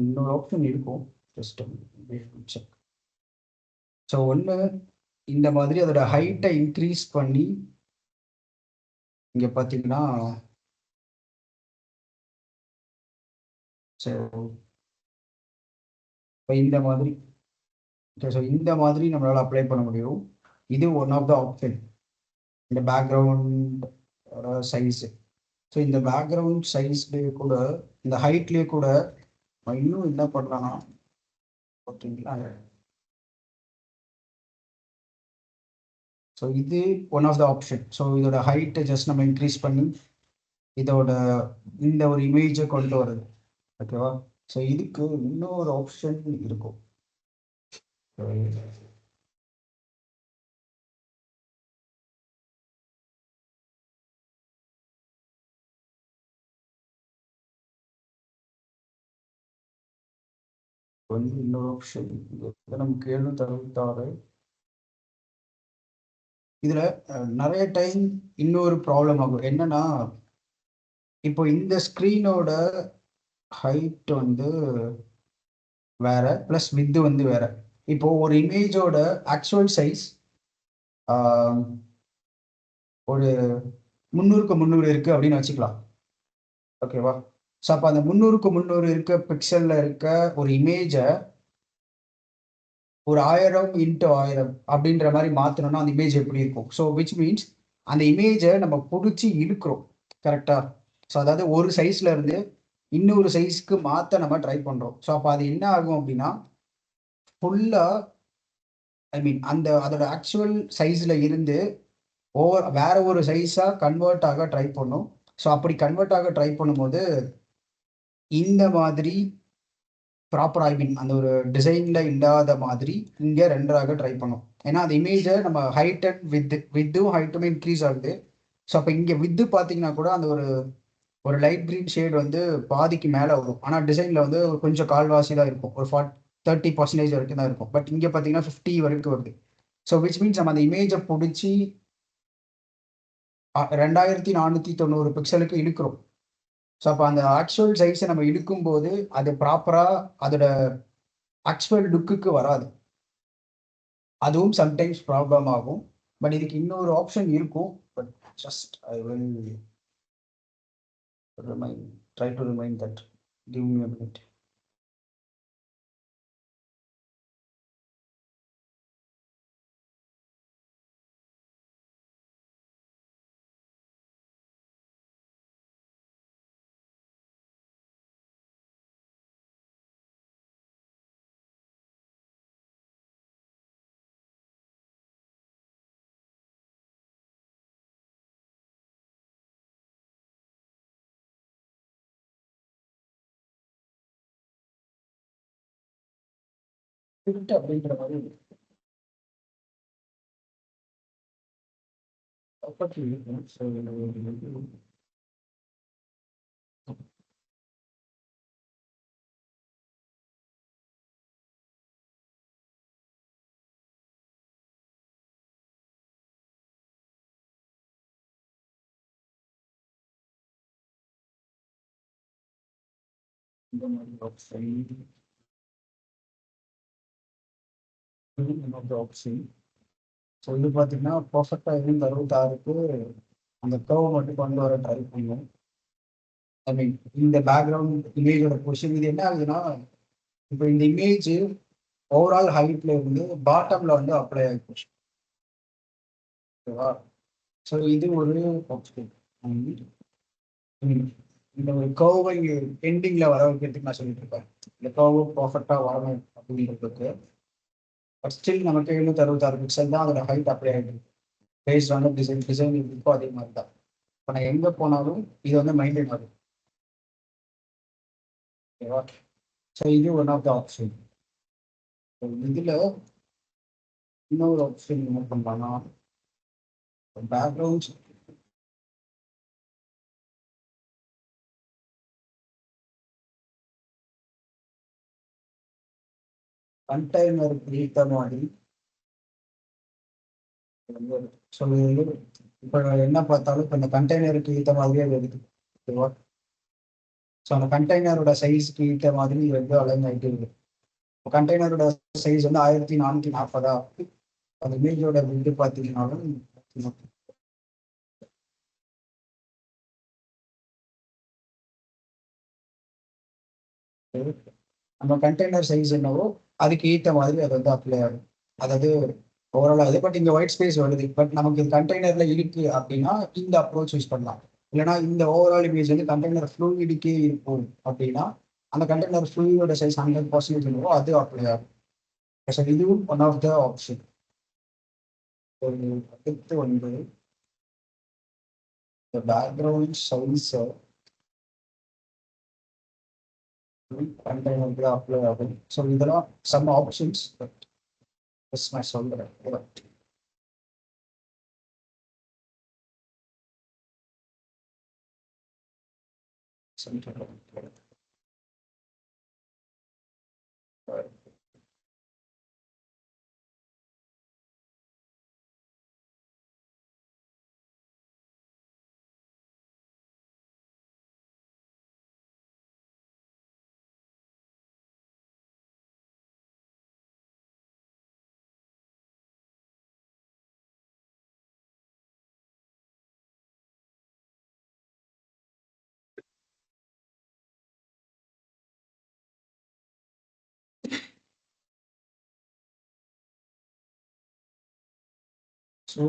இன்னொரு ஆப்ஷன் இருக்கும். Just check. ஸோ ஒன்று இந்த மாதிரி அதோட ஹைட்டை இன்க்ரீஸ் பண்ணி இங்கே பார்த்தீங்கன்னா, ஸோ இப்போ இந்த மாதிரி, ஓகே, ஸோ இந்த மாதிரி நம்மளால் அப்ளை பண்ண முடியும். இது ஒன் ஆஃப் த ஆப்ஷன். இந்த பேக்ரவுண்ட் சைஸு. ஸோ இந்த பேக்ரவுண்ட் சைஸ்லேயே கூட, இந்த ஹைட்லேயே கூட இன்னும் என்ன பண்ணலாம்னா, ஓகேங்களா? ஸோ இது one of the option. So இதோட ஹைட்டை ஜஸ்ட் நம்ம இன்க்ரீஸ் பண்ணி இதோட இந்த ஒரு இமேஜை கொண்டு வருது. ஓகேவா? ஸோ இதுக்கு இன்னொரு ஆப்ஷன் இருக்கும். வந்து இன்னொரு ஆப்ஷன் நமக்கு 766. இதுல நிறைய டைம் இன்னொரு ப்ராப்ளம் ஆகும். என்னன்னா, இப்போ இந்த ஸ்க்ரீனோட ஹைட் வந்து வேற, பிளஸ் வித்து வந்து வேற. இப்போ ஒரு இமேஜோட ஆக்சுவல் சைஸ் ஒரு 300க்கு 300 இருக்கு அப்படின்னு வச்சுக்கலாம். ஓகேவா? ஸோ அப்போ அந்த 300க்கு 300 இருக்க பிக்சல்ல இருக்க ஒரு இமேஜை ஒரு 1000 இன்ட்டு 1000 அப்படின்ற மாதிரி மாத்தணும்னா அந்த இமேஜ் எப்படி இருக்கும்? ஸோ விச் மீன்ஸ் அந்த இமேஜை நம்ம பிடிச்சி இழுக்கிறோம். கரெக்டா? ஸோ அதாவது ஒரு சைஸ்ல இருந்து இன்னொரு சைஸ்க்கு மாத்த நம்ம ட்ரை பண்றோம். ஸோ அப்ப அது என்ன ஆகும் அப்படின்னா, ஃபுல்லா ஐ மீன் அதோட ஆக்சுவல் சைஸ்ல இருந்து வேற ஒரு சைஸா கன்வெர்ட் ஆக ட்ரை பண்ணும். ஸோ அப்படி கன்வெர்ட் ஆக ட்ரை பண்ணும்போது, இந்த மாதிரி ப்ராப்பர் ஐ மீன் அந்த ஒரு டிசைன்ல இல்லாத மாதிரி இங்க ரெண்டராக ட்ரை பண்ணும். ஏன்னா அந்த இமேஜை நம்ம ஹைட் அண்ட் வித்தும் ஹைட்டுமே இன்க்ரீஸ் ஆகுது. ஸோ அப்போ இங்க வித்து பார்த்தீங்கன்னா கூட அந்த ஒரு ஒரு லைட் கிரீன் ஷேட் வந்து பாதிக்கு மேலே வரும். ஆனால் டிசைன்ல வந்து கொஞ்சம் கால்வாசி தான் இருக்கும். ஒரு 30% வரைக்கும் தான் இருக்கும். பட் இங்க பார்த்தீங்கன்னா 50 வரைக்கும் வருது. ஸோ விச் மீன்ஸ் நம்ம அந்த இமேஜை பிடிச்சி 2490 பிக்சலுக்கு இழுக்கிறோம். ஸோ அப்போ அந்த ஆக்சுவல் சைஸை நம்ம இழுக்கும்போது அது ப்ராப்பரா அதோட ஆக்சுவல் லுக்குக்கு வராது. அதுவும் சம்டைம்ஸ் ப்ராப்ளம் ஆகும். பட் இதுக்கு இன்னொரு ஆப்ஷன் இருக்கும். But just I will try to remind that. Give me a minute. Fit அப்படின்ற மாதிரி perfectly இருக்கும். So, இந்த மாதிரி ஆப்ஷன் ஆப்ஷன். ஸோ இது பார்த்தீங்கன்னா பர்ஃபெக்டாக இருந்து 66க்கு அந்த கர்வ் மட்டும் கொண்டு வர ட்ரை பண்ணும். ஐ மீன் இந்த பேக்ரவுண்ட் இமேஜோட பொசிஷன் இது என்ன ஆகுதுன்னா, இப்போ இந்த இமேஜ் ஓவரால் ஹைட்ல இருந்து பாட்டம்ல வந்து அப்ளை ஆகிப்போச்சு. ஓகேவா? ஸோ இது ஒரு ஆப்ஷன். இந்த ஒரு கர்வை எண்டிங்ல வர வைக்கிறதுக்கு நான் சொல்லிட்டு இருப்பேன். இந்த கர்வ் பர்ஃபெக்டா வரணும் அப்படின்றதுக்கு. பட் ஸ்டில் நமக்கு 766 பிக்சல் தான் அதோட ஹைட் அப்ளை ஆகிட்டு பேஸ்ட் ஆன டிசைன் இருக்கோ அதே மாதிரி தான். இப்போ நான் எங்கே போனாலும் இது வந்து மெயின்டைன் ஆகும். ஓகேவா? ஸோ இது ஒன் ஆஃப் த ஆப்ஷன். இதில் இன்னொரு ஆப்ஷன் என்ன பண்ணலாம்னா, பேக்ரவுண்ட் கண்டெய்னருக்கு ஏற்ற மாதிரி ஸோ இப்போ என்ன பார்த்தாலும் இப்போ இந்த கண்டெய்னருக்கு ஏற்ற மாதிரியே அது இருக்குது. ஓகேவா? ஸோ அந்த கண்டெய்னரோட சைஸ்க்கு ஏற்ற மாதிரி இது வந்து அலைன் ஆகிட்டு இருக்கு. இப்போ கண்டெய்னரோட சைஸ் வந்து 1440. அந்த இமேஜோட விட்டு பார்த்தீங்கன்னாலும் நம்ம கண்டெய்னர் சைஸ் என்னவோ அதுக்கு ஏற்ற மாதிரி அது வந்து அப்ளை ஆகும். அதாவது ஓவரால் அது பட் இங்கே ஒயிட் ஸ்பேஸ் வருது. பட் நமக்கு இது கண்டெய்னர்ல இருக்கு அப்படின்னா இந்த அப்ரோச் யூஸ் பண்ணலாம். இல்லைனா இந்த ஓவரால் இமேஜ் வந்து கண்டெய்னர் ஃப்ளூயிடுக்கே இருக்கும் அப்படின்னா அந்த கண்டெய்னர் ஃப்ளூயிடோட சைஸ் 100% என்னவோ அது அப்ளை ஆகும். ஸோ இதுவும் ஒன் ஆஃப் த ஆப்ஷன். அடுத்து வந்து இந்த பேக்ரவுண்ட் சைஸ் கண்டெய்னருக்கு அப்ளை ஆகும். ஸோ இதெல்லாம் சம் ஆப்ஷன்ஸ். பட் நான் சொல்றேன். ஸோ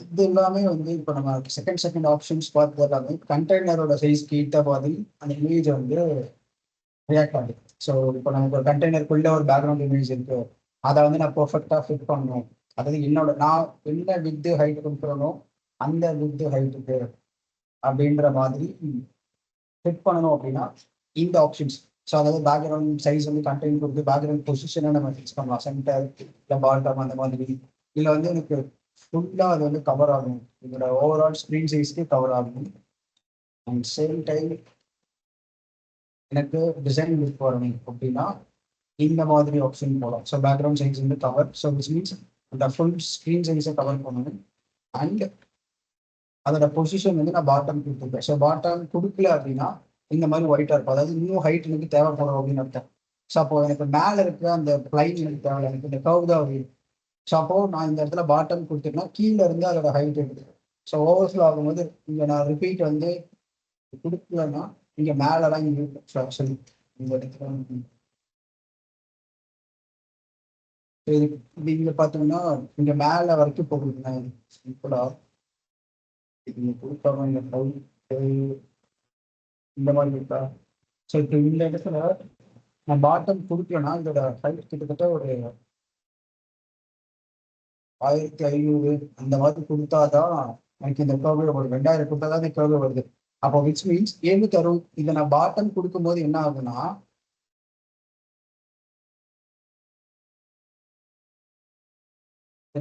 இது எல்லாமே வந்து இப்போ நம்ம செகண்ட் ஆப்ஷன்ஸ் பார்த்தது எல்லாமே கண்டெய்னரோட சைஸ்க்கு ஏற்ற மாதிரி அந்த இமேஜை வந்து ரியாக்ட் ஆகுது. ஸோ இப்போ நமக்கு ஒரு கண்டெய்னருக்குள்ள ஒரு பேக்ரவுண்ட் இமேஜ் இருக்கு, அதை வந்து நான் பெர்ஃபெக்டாக ஃபிட் பண்ணணும். அதாவது நான் என்ன வித்து ஹைட் கொடுக்குறனோ அந்த வித்து ஹைட்டுக்கு அப்படின்ற மாதிரி ஃபிட் பண்ணணும் அப்படின்னா இந்த ஆப்ஷன்ஸ். ஸோ அதாவது பேக்ரவுண்ட் சைஸ் வந்து கண்டெய்ன் கொடுத்து பேக்ரவுண்ட் பொசிஷனை நம்ம ஃபிக்ஸ் பண்ணலாம், சென்டர் இல்லை பாட்டம் அந்த மாதிரி. இல்லை வந்து எனக்கு ஃபுல்லாக அது வந்து கவர் ஆகும், இதோட ஓவரால் ஸ்க்ரீன் சைஸ்க்கு கவர் ஆகும். அண்ட் சேம் டைம் எனக்கு டிசைன் லுக் வரணும் அப்படின்னா இந்த மாதிரி ஆப்ஷன் போகலாம். ஸோ பேக்ரவுண்ட் சைஸ் வந்து கவர், ஸோ விச் மீன்ஸ் அந்த ஃபுல் ஸ்க்ரீன் சைஸை கவர் பண்ணணும். அண்ட் அதோட பொசிஷன் வந்து நான் பாட்டம் கொடுத்துருப்பேன். ஸோ பாட்டம் கொடுக்கல அப்படின்னா இந்த மாதிரி ஒயிட்டாக இருக்கும், அதாவது இன்னும் ஹைட் எனக்கு தேவைப்படும் அப்படின்னு அர்த்தம். ஸோ அப்போ எனக்கு மேலே இருக்கிற அந்த பிளைன் எனக்கு தேவை, எனக்கு இந்த கர்வ் தான் வேணும். ஸோ அப்போ நான் இந்த இடத்துல பாட்டம் கொடுத்துருன்னா கீழே இருந்து அதோட ஹைட் எடுத்து, ஸோ ஓவர்ஃப்ளோ ஆகும்போது இங்கே நான் ரிப்பீட் வந்து கொடுக்கலன்னா இங்கே மேலெல்லாம் இங்கே இருக்கும். ஸோ ஆக்சுவலி இந்த இடத்துல இது இங்கே பார்த்தீங்கன்னா இங்கே மேலே வரைக்கும் போகுதுங்க சிம்பிளாக. இது கொடுக்காம இந்த மாதிரி இருக்கா. ஸோ இப்போ இந்த இடத்துல நான் பாட்டம் கொடுக்கலன்னா இதோட ஹைட் கிட்டத்தட்ட ஒரு 1500 அந்த மாதிரி கொடுத்தாதான் எனக்கு இந்த கர்வ் ஒரு 2000 கொடுத்தாதான் இந்த கர்வ் வருது. அப்போ விச் மீன்ஸ் 760 இதை நான் பாட்டம் கொடுக்கும்போது என்ன ஆகுதுன்னா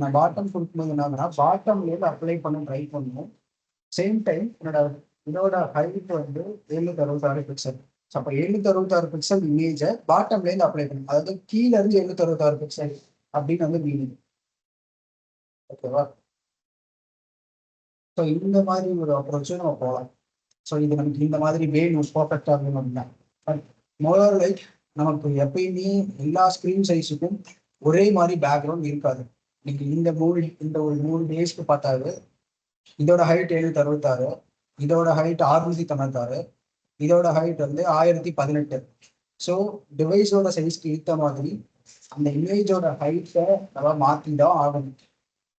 நான் பாட்டம் கொடுக்கும்போது என்ன ஆகுதுன்னா பாட்டம்லேருந்து அப்ளை பண்ண ட்ரை பண்ணணும். சேம் டைம் இதோட ஹைட் வந்து 766 பிக்சல். ஸோ அப்போ 766 பிக்சல் இமேஜை பாட்டம்லேருந்து அப்ளை பண்ணணும், அதாவது கீழே இருந்து 766 பிக்சல் அப்படின்னு வந்து மீனிங். ஓகேவா. ஸோ இந்த மாதிரி ஒரு அப்ரோச்சும் நம்ம போகலாம். ஸோ இது நமக்கு இந்த மாதிரி வேணும் பர்ஃபெக்டாக வேணும் அப்படின்னா. பட் மோர் லைக் நமக்கு எப்பயுமே எல்லா ஸ்க்ரீன் சைஸுக்கும் ஒரே மாதிரி பேக்ரவுண்ட் இருக்காது. இன்னைக்கு இந்த ஒரு 3 டேஸ்க்கு பார்த்தாரு இதோட ஹைட் 766, இதோட ஹைட் 696, இதோட ஹைட் வந்து 1018. ஸோ டிவைஸோட சைஸ்க்கு ஏற்ற மாதிரி அந்த இமேஜோட ஹைட்டை நம்ம மாற்றி தான் ஆகணும்.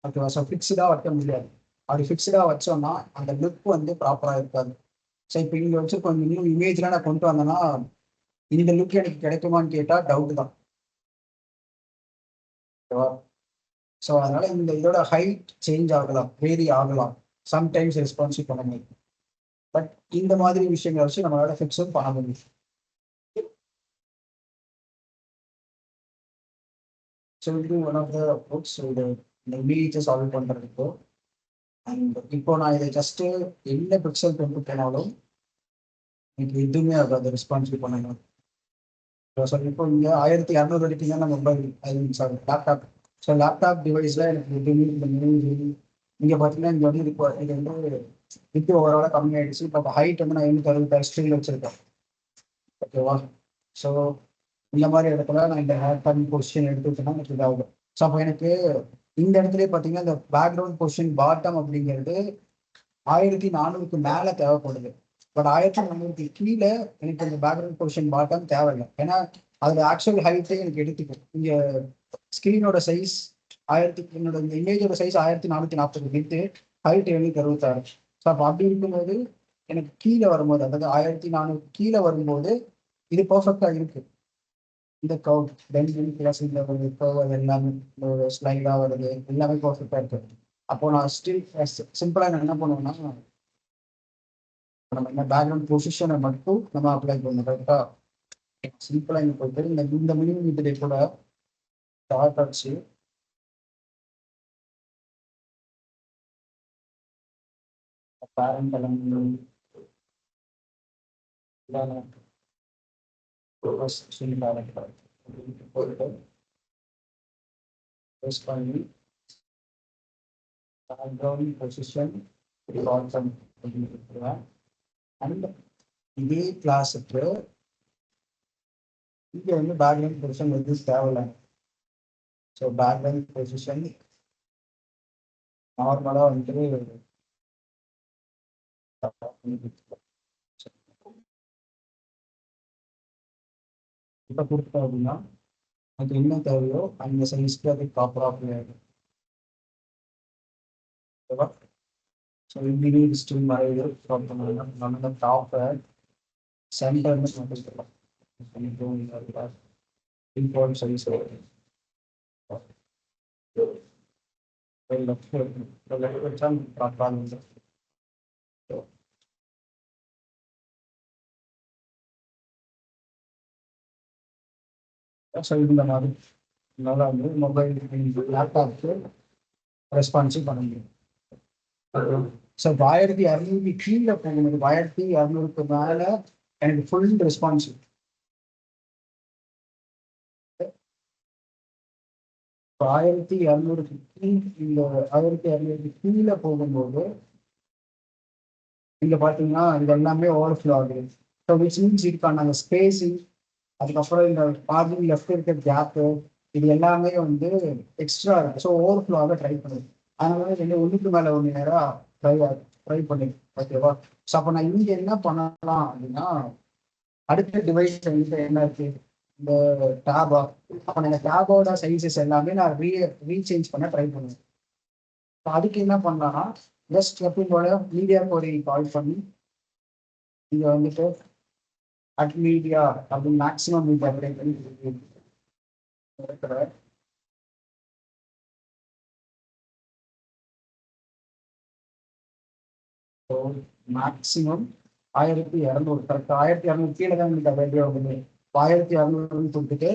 ஓகேவா. ஸோ ஃபிக்ஸ்டாக வைக்க முடியாது, அப்படி ஃபிக்ஸ்டாக வச்சோம்னா அந்த லுக் வந்து ப்ராப்பராக இருக்காது. ஸோ இப்போ இங்கே வச்சிருக்கோம் இன்னும் இமேஜ்லாம் நான் கொண்டு வந்தேன்னா இந்த லுக் எனக்கு கிடைக்குமான்னு கேட்டால் டவுட் தான். ஓகேவா. ஸோ அதனால இதோட ஹைட் சேஞ்ச் ஆகலாம், வேரி ஆகலாம், சம்டைம்ஸ் ரெஸ்பான்சிவ் பண்ண முடியும். பட் இந்த மாதிரி விஷயங்களை வச்சு நம்மளால ஃபிக்ஸும் பண்ண முடியும். ஸோ இது ஒன் ஆஃப் த அப்ரோச் இந்த இமேஜை சால்வ் பண்ணுறதுக்கோ. அண்ட் இப்போ நான் இதை ஜஸ்ட்டு என்ன பிக்சல் கொண்டு போனாலும் எனக்கு எதுவுமே ஆகாது ரெஸ்பான்சிவ் பண்ணணும். ஸோ இப்போ இங்கே 1200 அடிப்பீங்கன்னா mobile sorry laptop. So laptop டிவைஸில் எனக்கு எதுவுமே இந்த மூவி இங்கே பார்த்தீங்கன்னா இங்கே வந்து இப்போ இது வந்து வித்து ஓவராலாக கம்மியாயிடுச்சு. இப்போ ஹைட் வந்து நான் 760 ஸ்க்ரீன் வச்சிருக்கேன். ஓகேவா. ஸோ இந்த மாதிரி இடத்துல நான் இந்த ஹேர் பேன் பொசிஷன் எடுத்துக்கிட்டேன்னா எனக்கு இதாகும். ஸோ அப்போ எனக்கு இந்த இடத்துல பார்த்தீங்கன்னா இந்த பேக்ரவுண்ட் பொசிஷன் பாட்டம் அப்படிங்கிறது 1400க்கு மேலே தேவைப்படுது. பட் 1400 கீழே எனக்கு இந்த பேக்ரவுண்ட் பொசிஷன் பாட்டம் தேவையில்லை, ஏன்னா அதோட ஆக்சுவல் ஹைட்டே எனக்கு எடுத்துக்கும். இங்கே ஸ்க்ரீனோட சைஸ் என்னோட இந்த இமேஜோட சைஸ் 1440 வித்து ஹைட் 766. ஸோ அப்போ அப்படி இருக்கும்போது எனக்கு கீழே வரும்போது அதாவது 1400 கீழே வரும்போது இது பர்ஃபெக்டாக இருக்கு. இந்த கர்வ் பெண்டிங் ப்ளஸ் இந்த ஒரு கர்வ் அது எல்லாமே இந்த ஒரு ஸ்லைடாக வருது எல்லாமே பர்ஃபெக்டாக இருக்கு. அப்போ நான் ஸ்டில் சிம்பிளாக நான் என்ன பண்ணுவேன்னா நம்ம இந்த பேக்ரவுண்ட் பொசிஷனை மட்டும் நம்ம அப்ளை பண்ணணும். கரெக்டாக சிம்பிளாக இங்கே போயிட்டு இந்த மினிமீட்டரை கூட டாட் அடிச்சு பேரண்ட் எல்லாம் போயிட்டு ப்ரெஸ் பண்ணி பேக்ரவுண்ட் பொசிஷன் அண்ட் இதே கிளாஸுக்கு இங்கே வந்து பேக்ரவுண்ட் பொசிஷன் வந்து தேவையில்லை. ஸோ பேக்ரவுண்ட் பொசிஷன் நார்மலாக வந்து இப்போ கொடுத்தோம் அப்படின்னா அது என்ன தேவையோ அந்த சைஸ்க்கு அது ப்ராப்பராக ஓகேவா? ஸோ இப்படி ஸ்ட்ரீம் வரையுது. ஸோ நம்ம இந்த டாப்பை சென்டர்னு சொல்லிக்கலாம். இம்போர்ட் சர்வீஸ் லெஃப்ட் வச்சா ப்ராப்ளம். ஸோ இந்த மாதிரி நல்லா வந்து மொபைல் லேப்டாப்க்கு ரெஸ்பான்சிவ் பண்ண முடியும். ஸோ இப்போ 1200 கீழே போகும்போது 1200க்கு மேலே எனக்கு ஃபுல் ரெஸ்பான்சிவ். 1200க்கு இந்த 1200க்கு கீழே போகும்போது இங்க பாத்தீங்கன்னா இது எல்லாமே ஓவர்ஃப்ளோ ஆகுது. ஸோ விச் மீன்ஸ் இதுக்கான அந்த ஸ்பேஸிங், அதுக்கப்புறம் இந்த மார்ஜின் லெஃப்ட் இருக்க கேப்பு, இது எல்லாமே வந்து எக்ஸ்ட்ரா இருக்கு. ஸோ ஓவர்ஃப்ளோ ஆக ட்ரை பண்ணுது. அதனால ரெண்டு ஒன்றுக்கு மேலே ஒன்று நேரம் ட்ரை பண்ணுது. ஓகேவா? ஸோ அப்போ நான் இங்க என்ன பண்ணலாம் அப்படின்னா, அடுத்த டிவைஸ் வந்து என்ன இருக்கு, இந்த டேபா. அப்போ இந்த டேபோட சைஸஸ் எல்லாமே நான் ரீசேஞ்ச் பண்ண ட்ரை பண்ணுவேன். அதுக்கு என்ன பண்ணலாம்னா, ஜஸ்ட் எப்பயும் போல மீடியா கோரி கால் பண்ணி இங்க வந்துட்டு அட் மீடியா அப்படின்னு மேக்ஸிமம் மீடியா ட்ரை பண்ணி இருக்கிற மேக்ஸிமம் 1200 கரெக்டாக 1200 கீழே தான் இந்த வீடியோ வந்து 1200 கொடுத்துட்டு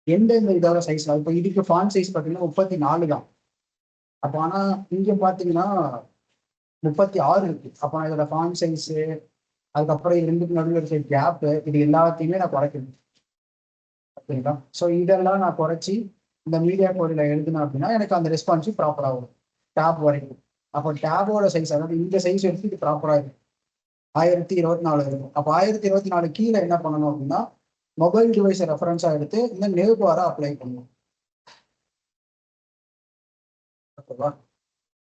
எந்தெந்த இதோட சைஸ். இப்போ இதுக்கு ஃபான் சைஸ் பார்த்தீங்கன்னா 34 தான். அப்போ ஆனால் இங்கே பார்த்தீங்கன்னா 36 இருக்கு. அப்போ நான் இதோட ஃபான் சைஸு, அதுக்கப்புறம் இது ரெண்டுக்கு நடுவில் இருக்க கேப்பு, இது எல்லாத்தையுமே நான் குறைக்கணும். ஓகேங்களா? ஸோ இதெல்லாம் நான் குறைச்சி இந்த மீடியா கோடில் எழுதினேன் அப்படின்னா எனக்கு அந்த ரெஸ்பான்சிவ் ப்ராப்பராக வரும் டேப் வரைக்கும். அப்போ டேபோட சைஸ், அதாவது இந்த சைஸ் எடுத்து இது ப்ராப்பராக இருக்கும். 1024 இருக்கும். அப்போ 1024 கீழே என்ன பண்ணணும் அப்படின்னா, மொபைல் டிவைஸை ரெஃபரன்ஸாக எடுத்து இந்த நேபாரை அப்ளை பண்ணணும். ஓகேவா?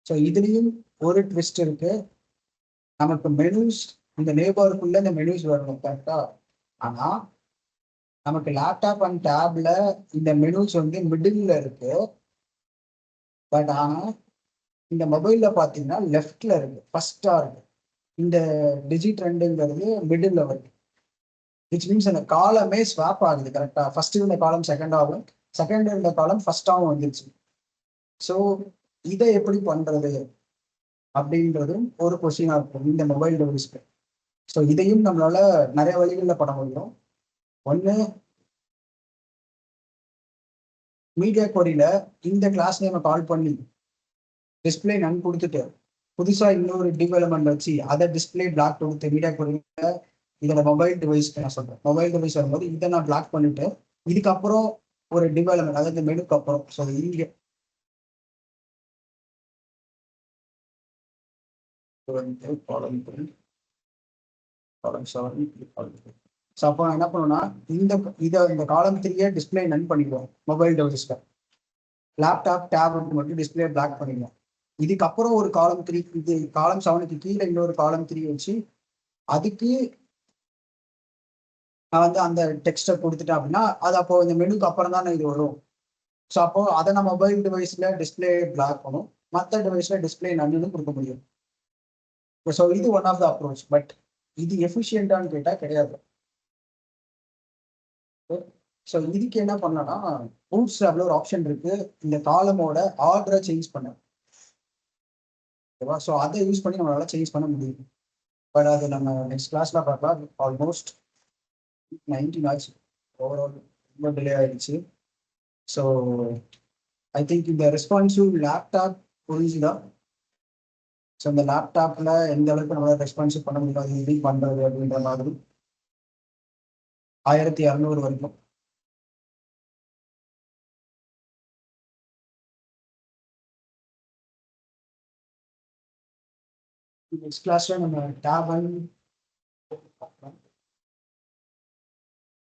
ஸோ இதுலேயும் ஒரு ட்விஸ்ட் இருக்கு. நமக்கு மெனுஸ் இந்த நேபாருக்குள்ள இந்த மெனுஸ் வரணும் கரெக்டா. ஆனால் நமக்கு லேப்டாப் அண்ட் டேப்ல இந்த மெனுஸ் வந்து மிடில் இருக்கு. பட் ஆனால் இந்த மொபைல்ல பார்த்தீங்கன்னா லெஃப்ட்ல இருக்கு, ஃபர்ஸ்டா இருக்கு. இந்த டிஜிட் ரெண்டுங்கிறது மிடில் வருது. விச் மீன்ஸ் அந்த காலமே ஸ்வாப் ஆகுது கரெக்டா. ஃபர்ஸ்ட் இருந்த காலம் செகண்ட் ஆகும், செகண்ட் இருந்த காலம் ஃபர்ஸ்டாகவும் வந்துருச்சு. ஸோ இதை எப்படி பண்றது அப்படின்றதும் ஒரு கொஸ்டினா இருக்கும் இந்த மொபைல் டிவைஸ்க்கு. ஸோ இதையும் நம்மளால நிறைய வழிகளில் பண்ண முடியும். ஒன்று, மீடியா கோரியில இந்த கிளாஸ் நேமை கால் பண்ணி டிஸ்பிளே நன் கொடுத்துட்டு புதுசா இன்னொரு டெவலப்மெண்ட் வச்சு அதை டிஸ்பிளே பிளாக் கொடுத்து மீடியா கோரியில இதோட மொபைல் டிவைஸ் நான் சொல்றேன். மொபைல் டிவைஸ் வரும்போது இதை நான் பிளாக் பண்ணிட்டு இதுக்கப்புறம் ஒரு டெவலப்மெண்ட், அதாவது மெனுக்கு அப்புறம் ஸோ இங்க ஸோ அப்போ நான் என்ன பண்ணுவேன்னா இந்த காலம் 3 டிஸ்பிளே நன் பண்ணிடுவோம் மொபைல் டிவைஸ்ல. லேப்டாப் டேப்லெட் மட்டும் டிஸ்பிளே பிளாக் பண்ணிடுவோம். இதுக்கப்புறம் ஒரு காலம் 3, இது காலம் 7க்கு கீழே இன்னொரு காலம் 3 வச்சு அதுக்கு நான் வந்து அந்த டெக்ஸ்ட்டை கொடுத்துட்டேன் அப்படின்னா அது அப்போ இந்த மெனுக்கு அப்புறம் தான் இது வரும். ஸோ அப்போ அதை நான் மொபைல் டிவைஸ்ல டிஸ்பிளே பிளாக் பண்ணும், மற்ற டிவைஸ்ல டிஸ்பிளே நன்னு கொடுக்க முடியும். ஸோ இது one of the approach. But இது எஃபிஷியன்டான்னு கேட்டால் கிடையாது. ஸோ இதுக்கு என்ன பண்ணனா, பூட்ஸ் ஒரு ஆப்ஷன் இருக்கு, இந்த காலமோட ஆர்டரை சேஞ்ச் பண்ண. ஓகேவா? ஸோ அதை யூஸ் பண்ணி நம்மளால சேஞ்ச் பண்ண முடியும். பட் அது நம்ம நெக்ஸ்ட் கிளாஸ்ல பார்க்கலாம். ஆல்மோஸ்ட் 19 ஆச்சு, ஓவரால் ரொம்ப டிலே ஆயிடுச்சு. ஸோ ஐ திங்க் இந்த ரெஸ்பான்சிவ் லேப்டாப் புரிஞ்சுதான். ஸோ இந்த லேப்டாப்ல எந்த அளவுக்கு நம்மளால ரெஸ்பான்சிவ் பண்ண முடியும், அது எப்படி பண்றது அப்படின்ற மாதிரி 1200 வரைக்கும். நெக்ஸ்ட் கிளாஸ்ல நம்ம டேப்